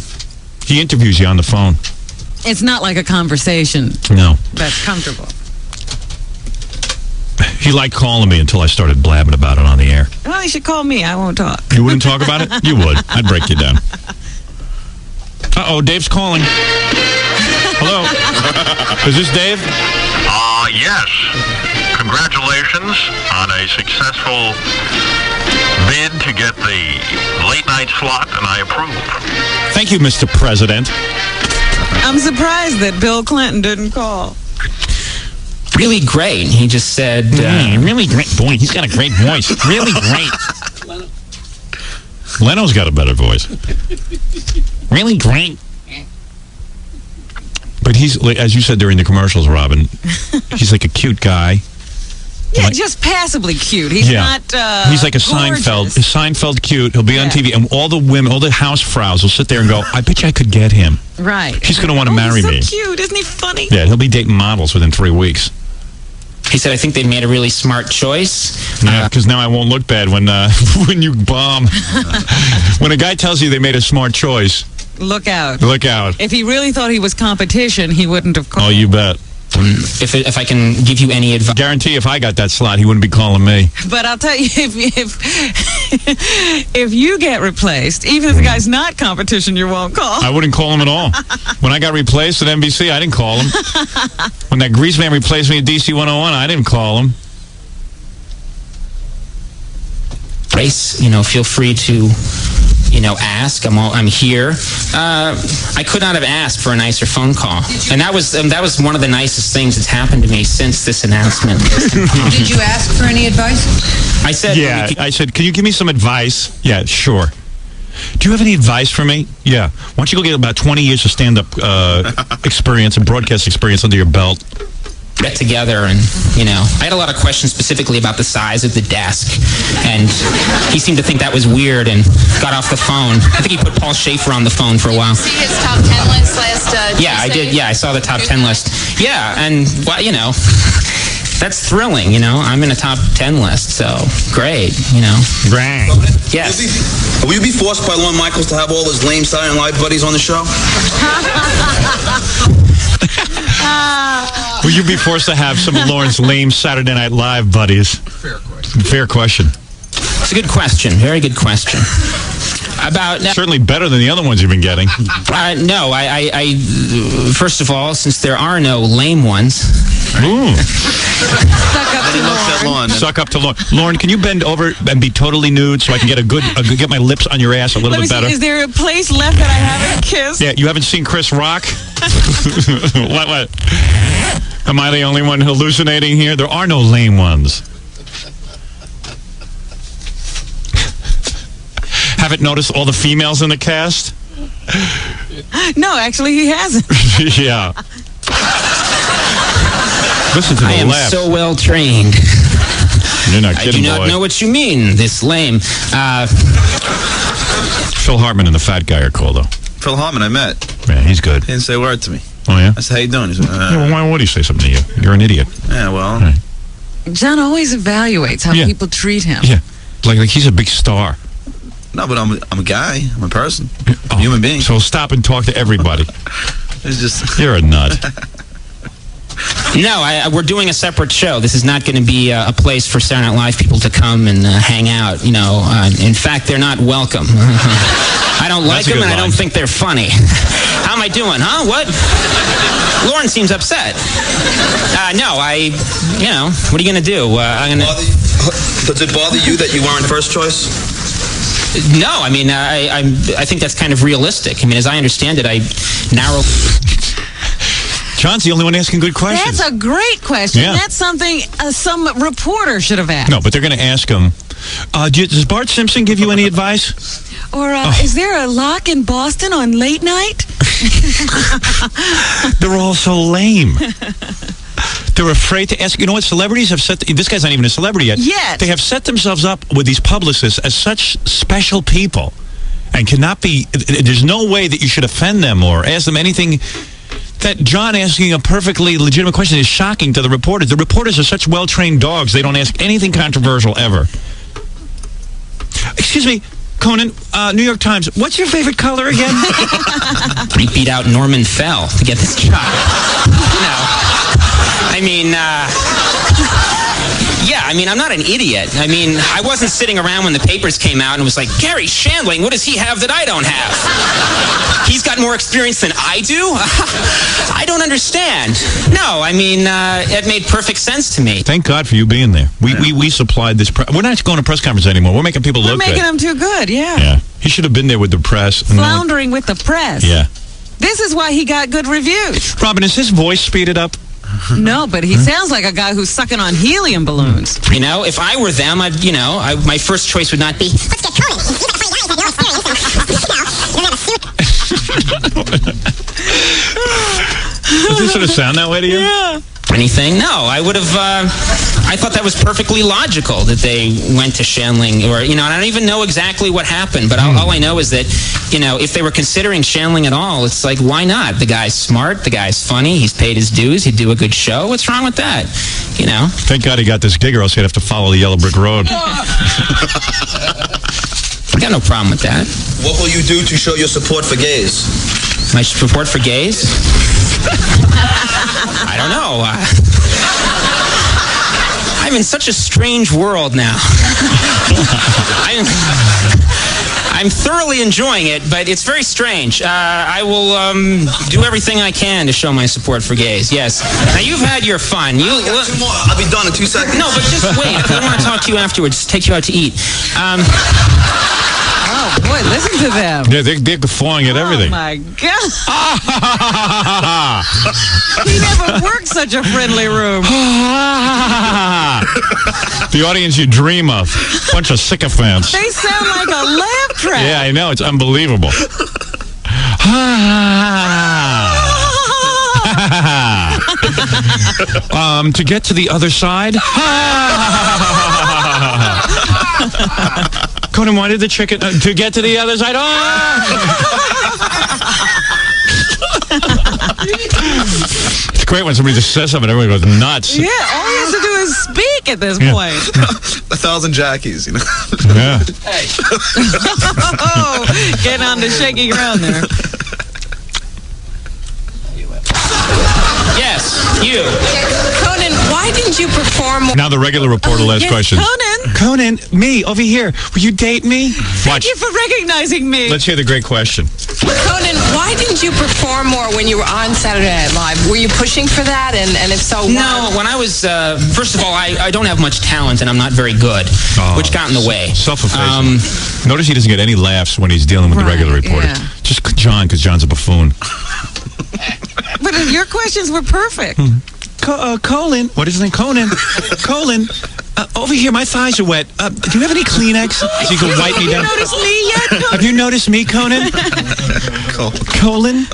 He interviews you on the phone. It's not like a conversation. No. That's comfortable. He liked calling me until I started blabbing about it on the air. Well, you should call me. I won't talk. You wouldn't talk about it? You would. I'd break you down. Uh-oh, Dave's calling. Hello? Is this Dave? Yes. Congratulations on a successful bid to get the late night slot, and I approve. Thank you, Mr. President. I'm surprised that Bill Clinton didn't call. Really great. He just said... really great. Boy, he's got a great voice. Really great. Leno's got a better voice. Really great. But he's, as you said during the commercials, Robin, he's like a cute guy. Yeah, just passably cute. He's not he's like a gorgeous. Seinfeld cute. He'll be on TV, and all the women, all the housefrows will sit there and go, I bet you I could get him. Right. He's going to want to marry me. He's so cute. Isn't he funny? Yeah, he'll be dating models within 3 weeks. He said, I think they made a really smart choice. Yeah, because now I won't look bad when when you bomb. When a guy tells you they made a smart choice. Look out. Look out. If he really thought he was competition, he wouldn't have called. Oh, you bet. If I can give you any advice. Guarantee if I got that slot, he wouldn't be calling me. But I'll tell you, if you get replaced, even if the guy's not competition, you won't call. I wouldn't call him at all. When I got replaced at NBC, I didn't call him. When that grease man replaced me at DC 101, I didn't call him. Feel free to... ask. I'm here. I could not have asked for a nicer phone call, and that was one of the nicest things that's happened to me since this announcement. Did you ask for any advice? I said, yeah. I said, can you give me some advice? Yeah, sure. Do you have any advice for me? Yeah. Why don't you go get about 20 years of stand-up experience and broadcast experience under your belt? Get together, and I had a lot of questions specifically about the size of the desk, and he seemed to think that was weird and got off the phone. I think he put Paul Schaefer on the phone for a while. Did you see his top 10 list last Yeah, I did. Yeah, I saw the top 10 list. Yeah, and that's thrilling. I'm in a top 10 list, so great. Great. Yes. Will you be forced by Lorne Michaels to have all his lame Saturday Night Live buddies on the show? Will you be forced to have some of Lauren's lame Saturday Night Live buddies? Fair question. It's a good question. Very good question. Certainly better than the other ones you've been getting. No, I first of all, since there are no lame ones. Ooh. Suck up to Lauren. Suck up to Lauren. Lauren, can you bend over and be totally nude so I can get get my lips on your ass a little bit better? Is there a place left that I haven't kissed? Yeah, you haven't seen Chris Rock? What? Am I the only one hallucinating here? There are no lame ones. Haven't noticed all the females in the cast? No, actually, he hasn't. Yeah. Listen to the I am laugh. so well trained. You're not kidding, I do not know what you mean, this lame. Phil Hartman and the fat guy are cool, though. Phil Hartman, I met. Yeah, he's good. He didn't say a word to me. Oh, yeah? I said, how you doing? He said, yeah, well, why would he say something to you? You're an idiot. Yeah, well. Right. John always evaluates how people treat him. Yeah. Like he's a big star. No, but I'm a guy. I'm a person. I'm a human being. So stop and talk to everybody. It's just... You're a nut. No, we're doing a separate show. This is not going to be a place for Saturday Night Live people to come and hang out. You know, in fact, they're not welcome. I don't like them, and I don't think they're funny. How am I doing, huh? What? Lauren seems upset. No, what are you going to do? Does it bother you that you weren't first choice? No, I mean, I think that's kind of realistic. I mean, as I understand it, I narrow... John's the only one asking good questions. That's a great question. Yeah. That's something some reporter should have asked. No, but they're going to ask him, does Bart Simpson give you any advice? Or is there a lock in Boston on late night? They're all so lame. They're afraid to ask. You know what? Celebrities have set... This guy's not even a celebrity yet. They have set themselves up with these publicists as such special people and cannot be... There's no way that you should offend them or ask them anything... That John asking a perfectly legitimate question is shocking to the reporters. The reporters are such well-trained dogs, they don't ask anything controversial ever. Excuse me, Conan, New York Times, what's your favorite color again? He beat out Norman Fell to get this job. No. I mean, I'm not an idiot. I mean, I wasn't sitting around when the papers came out and was like, Gary Shandling, what does he have that I don't have? He's got more experience than I do? I don't understand. No, I mean, it made perfect sense to me. Thank God for you being there. We supplied this. We're not going to press conference anymore. We're making people look good. We're making them too good, yeah. Yeah. He should have been there with the press. Floundering with the press. Yeah. This is why he got good reviews. Robin, is his voice speeded up? No, but he sounds like a guy who's sucking on helium balloons. You know, if I were them, my first choice would not be, let's get Conan. Does he sort of sound that way to you? Yeah. Anything? No, I would have, I thought that was perfectly logical that they went to Shandling, or, and I don't even know exactly what happened, but all I know is that, if they were considering Shandling at all, it's like, why not? The guy's smart, the guy's funny, he's paid his dues, he'd do a good show. What's wrong with that? Thank God he got this gig, or else he'd have to follow the Yellow Brick Road. I got no problem with that. What will you do to show your support for gays? My support for gays? I don't know. I'm in such a strange world now. I'm thoroughly enjoying it, but it's very strange. I will do everything I can to show my support for gays. Yes. Now you've had your fun. I'll be done in 2 seconds. No, but just wait. I want to talk to you afterwards. Take you out to eat. Oh boy, listen to them. Yeah, they're guffawing at everything. Oh my God. He never worked such a friendly room. The audience you dream of. Bunch of sycophants. They sound like a laugh track. Yeah, I know. It's unbelievable. To get to the other side. Conan, why did the chicken... to get to the other side... It's great when somebody just says something, everybody goes nuts. Yeah, all he has to do is speak at this point. 1,000 Jackies, Yeah. Hey. Getting on the shaky ground there. Yes. You. Conan, why didn't you perform? Now the regular reporter will ask questions. Conan, me, over here. Will you date me? Thank you for recognizing me. Let's hear the great question. Conan, why didn't you perform more when you were on Saturday Night Live? Were you pushing for that? And if so, why? No, when I was, first of all, I don't have much talent and I'm not very good, which got in the way. Self-effacing. Notice he doesn't get any laughs when he's dealing with the regular reporter. Yeah. Just John, because John's a buffoon. But your questions were perfect. Colin, what is his name? Conan. Colin, over here, my thighs are wet. Do you have any Kleenex so you can wipe me down? Have you noticed me yet, Conan? Have you noticed me, Conan? Colin?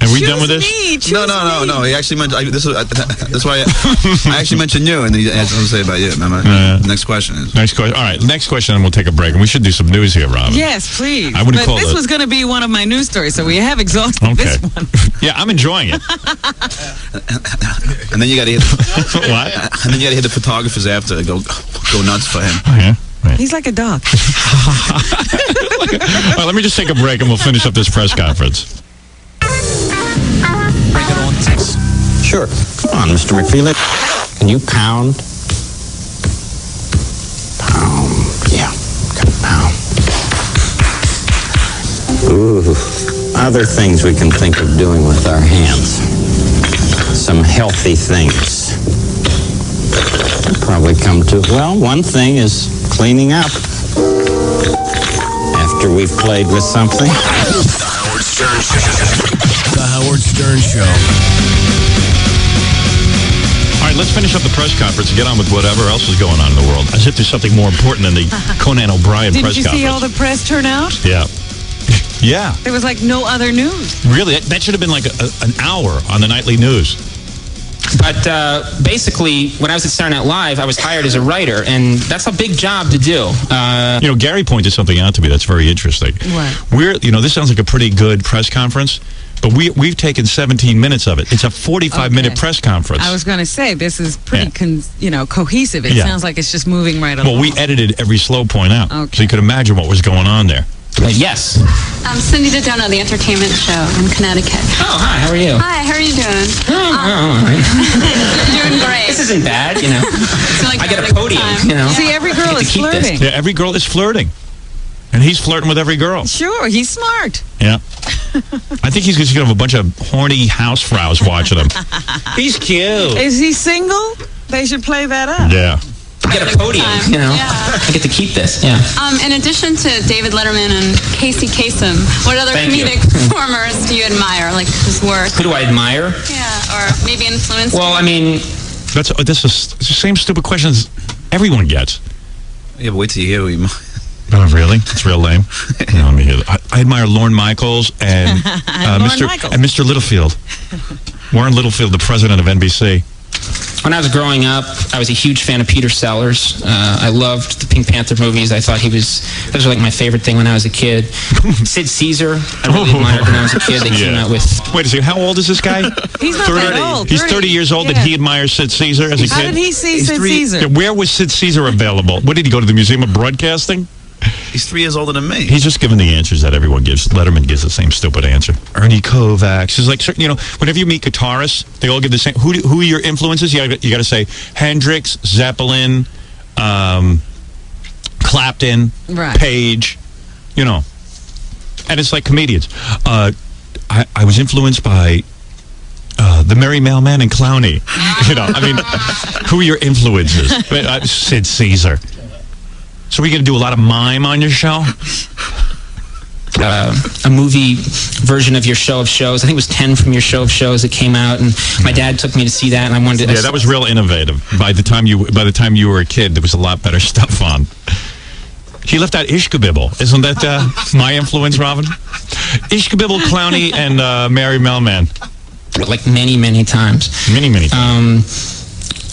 Are we done with this? No. He actually mentioned. That's why I actually mentioned you, and he has something to say about you. Remember? Next question is. Next question. All right, next question, and we'll take a break. And we should do some news here, Robin. Yes, please. I wouldn't call this was going to be one of my news stories, so we have exhausted this one. Yeah, I'm enjoying it. And then you got to hit. What? And then you got to hit the photographers after. Go nuts for him. Oh, yeah. Right. He's like a dog. All right, let me just take a break, and we'll finish up this press conference. Bring it on, Tex. Sure. Come on, Mr. McFeely. Can you pound? Pound. Yeah. Pound. Ooh. Other things we can think of doing with our hands. Some healthy things. Probably come to, well, one thing is cleaning up. After we've played with something. The Howard Stern Show. The Howard Stern Show. All right, let's finish up the press conference and get on with whatever else is going on in the world. As if there's something more important than the Conan O'Brien press conference. Did you see all the press turn out? Yeah. Yeah. There was like no other news. Really? That should have been like an hour on the nightly news. But basically, when I was at Saturday Night Live, I was hired as a writer, and that's a big job to do. Gary pointed something out to me that's very interesting. What? This sounds like a pretty good press conference, but we've taken 17 minutes of it. It's a 45-minute press conference. I was going to say, this is pretty cohesive. It sounds like it's just moving right along. Well, we edited every slow point out, so you could imagine what was going on there. Yes. I'm Cindy DiDono, the entertainment show in Connecticut. Oh, hi, how are you? Hi, how are you doing? All right. You're doing great. This isn't bad, you know. I get a podium, you know. See, every girl is flirting. Yeah, every girl is flirting. And he's flirting with every girl. Sure, he's smart. Yeah. I think he's going to have a bunch of horny housefrows watching him. He's cute. Is he single? They should play that up. Yeah. I get a podium, you know. Yeah. I get to keep this, yeah. In addition to David Letterman and Casey Kasem, what other comedic performers do you admire, like his work? Who do I admire? Yeah, or maybe influence? Well, I mean, that's the same stupid questions everyone gets. Yeah, but wait till you hear who you. Oh, really? It's real lame. No, let me hear that. I admire Lorne Michaels and Mr. Littlefield. Warren Littlefield, the president of NBC. When I was growing up, I was a huge fan of Peter Sellers. I loved the Pink Panther movies. I thought those were like my favorite thing when I was a kid. Sid Caesar, I really admired when I was a kid. They came out with... Wait a second, how old is this guy? He's not that old. He's 30 years old and he admires Sid Caesar as a kid? How did he see Sid Caesar? Where was Sid Caesar available? What, did he go to the Museum of Broadcasting? He's 3 years older than me. He's just giving the answers that everyone gives. Letterman gives the same stupid answer. Ernie Kovacs is like, you know, whenever you meet guitarists, they all give the same. Who are your influences? You got to say Hendrix, Zeppelin, Clapton, Page, you know. And it's like comedians. I was influenced by the Merry Mailman and Clowney. You know, I mean, who are your influences? Sid Caesar. So are we going to do a lot of mime on your show? A movie version of your show of shows. I think it was 10 from your show of shows that came out, and my dad took me to see that, and I wanted to... Yeah, that was real innovative. By the time you were a kid, there was a lot better stuff on. He left out Ishkabibble. Isn't that my influence, Robin? Ishkabibble, Clowney, and Merry Mailman. Like many, many times. Many times.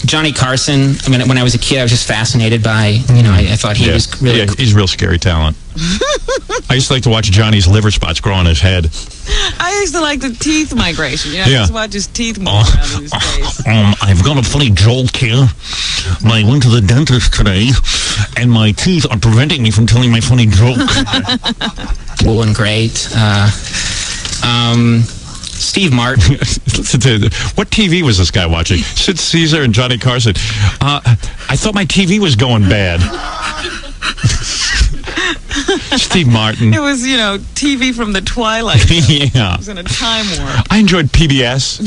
Johnny Carson, I mean, when I was a kid, I was just fascinated by, you know, I thought he was really... Yeah, he's real scary talent. I used to like to watch Johnny's liver spots grow on his head. I used to like the teeth migration. You know, just watch his teeth move around in his face. I've got a funny jolt here. I went to the dentist today, and my teeth are preventing me from telling my funny joke. Cool and great. Steve Martin. Listen to what TV was this guy watching? Sid Caesar and Johnny Carson. I thought my TV was going bad. Steve Martin. It was, TV from the Twilight. Yeah. It was in a time warp. I enjoyed PBS.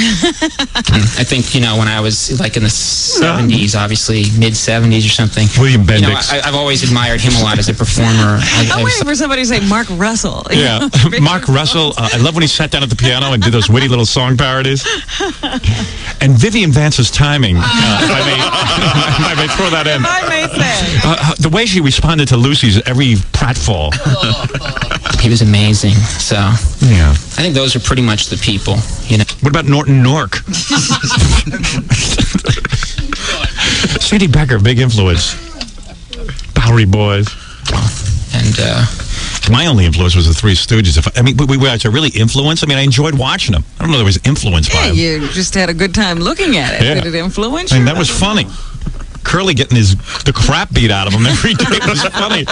I think, when I was like in the 70s, obviously mid-70s or something. William Bendix. I've always admired him a lot as a performer. I'm waiting for somebody to say Mark Russell. Yeah, Mark Russell. I love when he sat down at the piano and did those witty little song parodies. And Vivian Vance's timing, if I may throw that in. If I may say. The way she responded to Lucy's every pratfall. He was amazing. So, yeah. I think those are pretty much the people, What about Norton Nork? Sandy Becker, big influence. Bowery Boys. And, my only influence was the Three Stooges. We were really influenced. I enjoyed watching them. I don't know if there was influence by them. You just had a good time looking at it. Yeah. Did it influence you? That was funny. Curly getting the crap beat out of him every day was funny.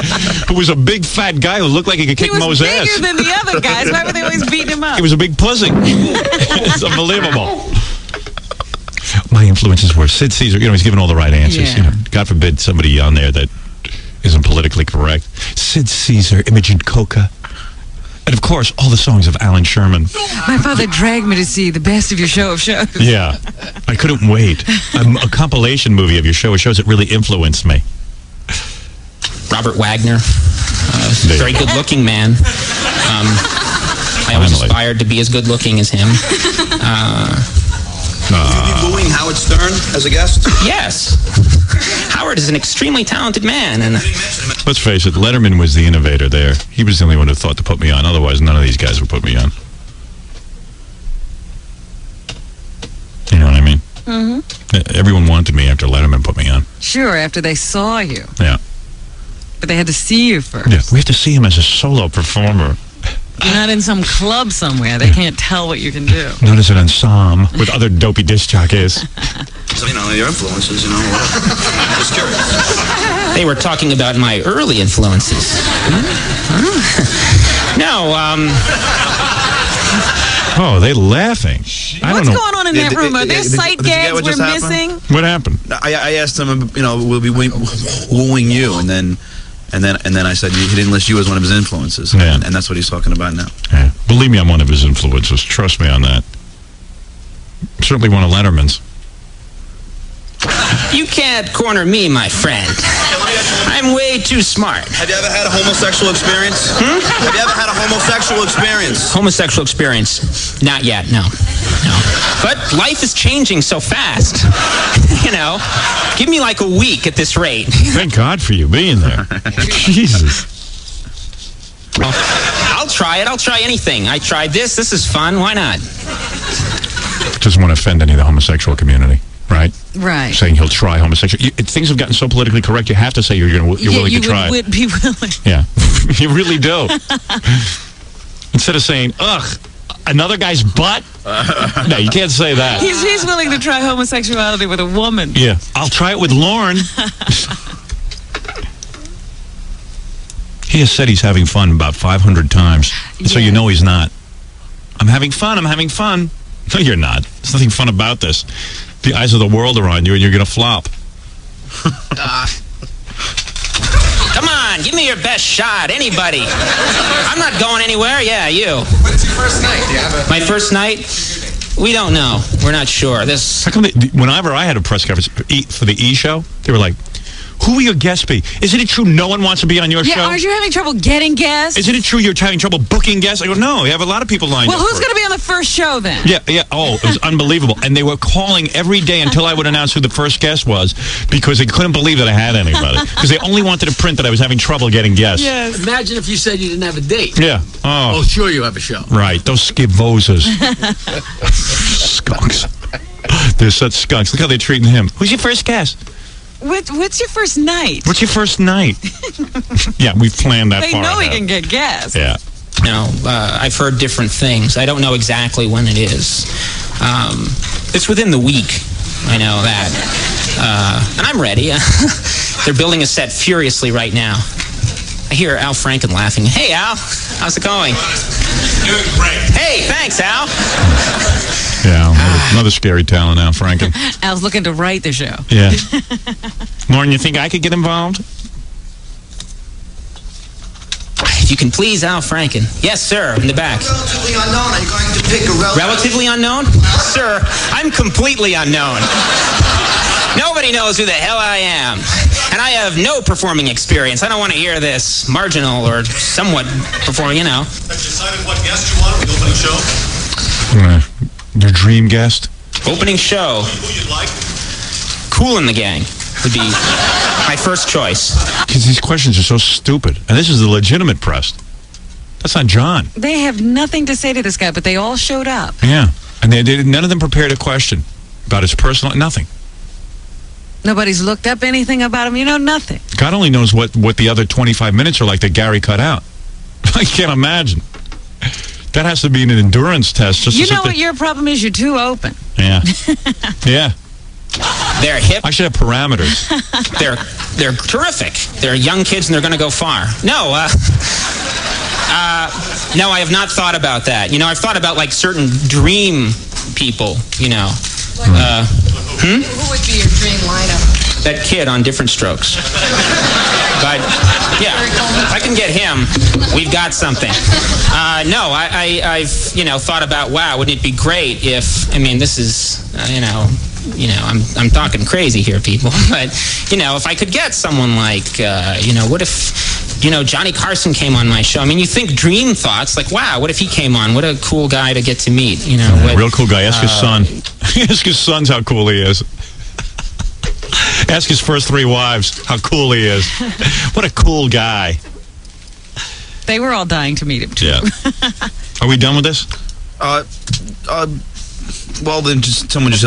Who was a big fat guy who looked like he could kick Mo's ass. He was bigger than the other guys. Why were they always beating him up? He was a big pussy. It's unbelievable. My influences were Sid Caesar. He's giving all the right answers. Yeah. God forbid somebody on there that isn't politically correct. Sid Caesar, Imogen Coca. And, of course, all the songs of Alan Sherman. My father dragged me to see the best of your show of shows. Yeah. I couldn't wait. A compilation movie of your show of shows that really influenced me. Robert Wagner. Very good-looking man. I always aspired to be as good-looking as him. Will you be booing Howard Stern as a guest? Yes. Howard is an extremely talented man. And let's face it, Letterman was the innovator there. He was the only one who thought to put me on. Otherwise, none of these guys would put me on. You know what I mean? Mm-hmm. Everyone wanted me after Letterman put me on. Sure, after they saw you. Yeah. But they had to see you first. Yeah, we have to see him as a solo performer. You're not in some club somewhere. They can't tell what you can do. Not as an ensemble with other dopey disc jockeys. So, your influences, Just curious. They were talking about my early influences. No, Oh, they laughing. What's going on in that room? Are there sight gags we're missing? What happened? I asked him, we'll be wooing you, and then I said he didn't list you as one of his influences, and that's what he's talking about now. Yeah. Believe me, I'm one of his influences. Trust me on that. Certainly one of Letterman's. You can't corner me, my friend. I'm way too smart. Have you ever had a homosexual experience? Have you ever had a homosexual experience? Homosexual experience? Not yet, no. But life is changing so fast. Give me like a week at this rate. Thank God for you being there. Jesus. Well, I'll try it. I'll try anything. I tried this. This is fun. Why not? Doesn't want to offend any of the homosexual community. Right? Right. Saying he'll try homosexual. Things have gotten so politically correct, you have to say you're willing to try. You would be willing. Yeah. You really do. Instead of saying, ugh, another guy's butt? No, you can't say that. He's willing to try homosexuality with a woman. Yeah. I'll try it with Lauren. He has said he's having fun about 500 times. So you know he's not. I'm having fun. No, you're not. There's nothing fun about this. The eyes of the world are on you, and you're going to flop. Come on, give me your best shot. Anybody. I'm not going anywhere. Yeah, you. When's your first night? Do you have My first night? We don't know. We're not sure. How come whenever I had a press conference for the E! Show, they were like, who will your guests be? Isn't it true no one wants to be on your show? Yeah, aren't you having trouble getting guests? Isn't it true you're having trouble booking guests? I go, no, we have a lot of people lined up. Well, who's going to be on the first show then? Yeah. Oh, it was unbelievable. And they were calling every day until I would announce who the first guest was because they couldn't believe that I had anybody. Because they only wanted to print that I was having trouble getting guests. Yes. Imagine if you said you didn't have a date. Yeah. Oh, sure you have a show. Right. Those skivozas. Skunks. They're such skunks. Look how they're treating him. Who's your first guest? What's your first night? What's your first night? Yeah, we've planned that they far. They know ahead. he can get guests. Yeah. I've heard different things. I don't know exactly when it is. It's within the week. I know that. And I'm ready. They're building a set furiously right now. I hear Al Franken laughing. Hey, Al. How's it going? Doing great. Hey, thanks, Al. Yeah, another scary talent, Al Franken. Al's looking to write the show. Yeah. Lauren, you think I could get involved? If you can please Al Franken. Yes, sir, in the back. Relatively unknown. Are you going to pick a Relatively unknown? Sir, I'm completely unknown. Nobody knows who the hell I am. And I have no performing experience. I don't want to hear this marginal or somewhat performing, you know. Have you decided what guest you want for the opening show? Your dream guest? Opening show. Who you'd like? Kool and the Gang would be my first choice. Because these questions are so stupid. And this is the legitimate press. That's not John. They have nothing to say to this guy, but they all showed up. Yeah. And none of them prepared a question about his personal... Nothing. Nobody's looked up anything about him. You know, nothing. God only knows what the other 25 minutes are like that Gary cut out. I can't imagine. That has to be an endurance test. Just you know what your problem is? You're too open. Yeah. Yeah. They're hip. I should have parameters. They're terrific. They're young kids and they're going to go far. No, no, I have not thought about that. You know, I've thought about like certain dream people, you know. Who would be your dream lineup? That kid on Different Strokes. But, yeah, if I can get him, we've got something. No, I've, you know, thought about, wow, wouldn't it be great if, I mean, this is, you know, I'm talking crazy here, people. But, you know, if I could get someone like, you know, what if, you know, Johnny Carson came on my show? I mean, you think dream thoughts, like, wow, what if he came on? What a cool guy to get to meet, you know. What, real cool guy. Ask his son. Ask his sons how cool he is. Ask his first 3 wives how cool he is. What a cool guy. They were all dying to meet him, too. Yeah. Are we done with this? Well, then someone just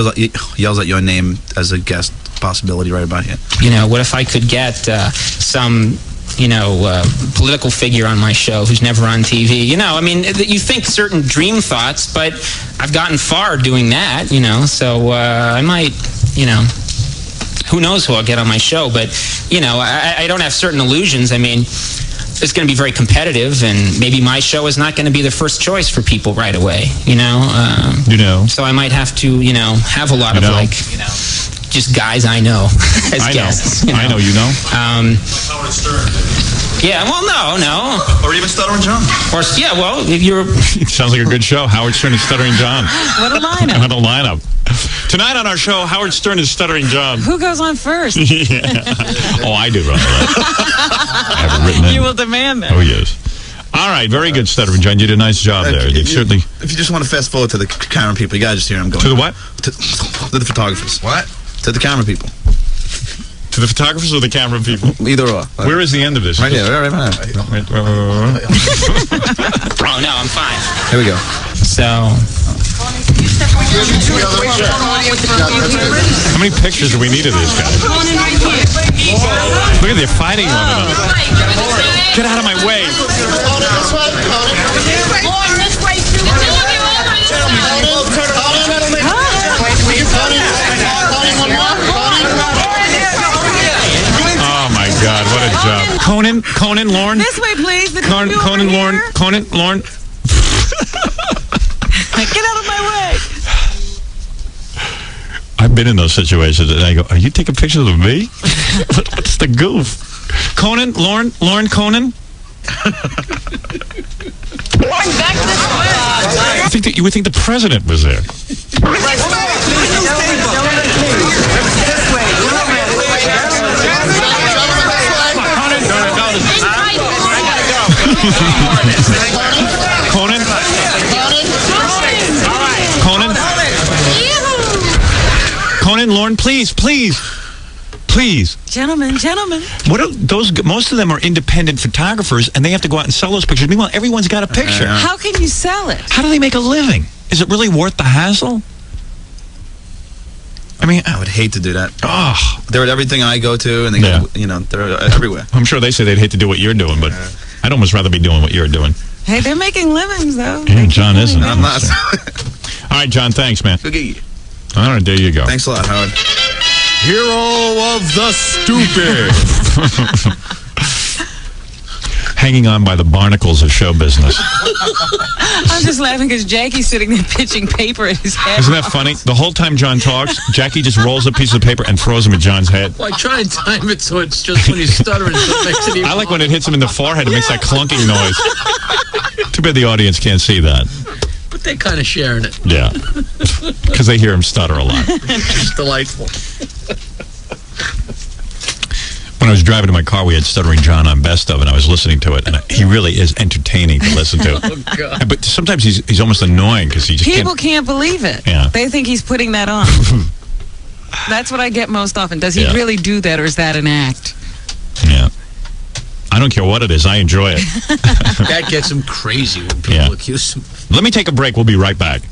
yells out your name as a guest possibility right about here. You know, what if I could get some, you know, political figure on my show who's never on TV? You know, I mean, you think certain dream thoughts, but I've gotten far doing that, you know, so I might, you know, who knows who I'll get on my show, but, you know, I don't have certain illusions. I mean, it's going to be very competitive, and maybe my show is not going to be the first choice for people right away, you know? You know. So I might have to, you know, have a lot of, like, you know, just guys I know as guests. You know? I know, you know. Howard Stern. Yeah, well, no. Or even Stuttering John. Or, yeah, well, if you're... It sounds like a good show. Howard Stern and Stuttering John. What a lineup. What a lineup. Tonight on our show, Howard Stern and Stuttering John. Who goes on first? Yeah. Oh, I do run that. I have it written in. You will demand that. Oh, yes. All right, very good, Stuttering John. You did a nice job there. If certainly... If you just want to fast forward to the camera people, you got to just hear them going. To the what? To the photographers. What? To the camera people. To the photographers or the camera people? Either or. Where is the end of this? Right here. Right. Oh, no, I'm fine. Here we go. So... How many pictures do we need of these guys? Look at they're fighting one another. Get out of my way. Oh my God, what a job. Conan, Lauren. This way, please. Conan, Lauren. Get out of my way. I've been in those situations, and I go, are you taking pictures of me? What's the goof? Conan, Lauren, Conan? You would think the president was there. Conan? Conan, Lauren, please. Gentlemen. What are those? Most of them are independent photographers, and they have to go out and sell those pictures. Meanwhile, everyone's got a picture. How can you sell it? How do they make a living? Is it really worth the hassle? I mean, I would hate to do that. Oh, they're at everything I go to, and they go, you know, they're everywhere. I'm sure they say they'd hate to do what you're doing, but I'd almost rather be doing what you're doing. Hey, they're making livings, though. Yeah, John isn't. I'm not. All right, John, thanks, man. Okay. All right, there you go. Thanks a lot, Howard. Hero of the stupid. hanging on by the barnacles of show business. I'm just laughing because Jackie's sitting there pitching paper at his head. Isn't that funny? The whole time John talks, Jackie just rolls a piece of paper and throws him at John's head. Well, I try and time it so it's just when he's stuttering. So it makes it even I like when it hits him in the forehead. It makes that clunking noise. Too bad the audience can't see that. But they're kind of sharing it. Yeah. Because they hear him stutter a lot. It's delightful. When I was driving in my car, we had Stuttering John on Best Of, and I was listening to it, and he really is entertaining to listen to. Oh, God. But sometimes he's almost annoying because he just People can't believe it. Yeah. They think he's putting that on. That's what I get most often. Does he really do that, or is that an act? Yeah. I don't care what it is. I enjoy it. That gets him crazy when people accuse him. Let me take a break. We'll be right back.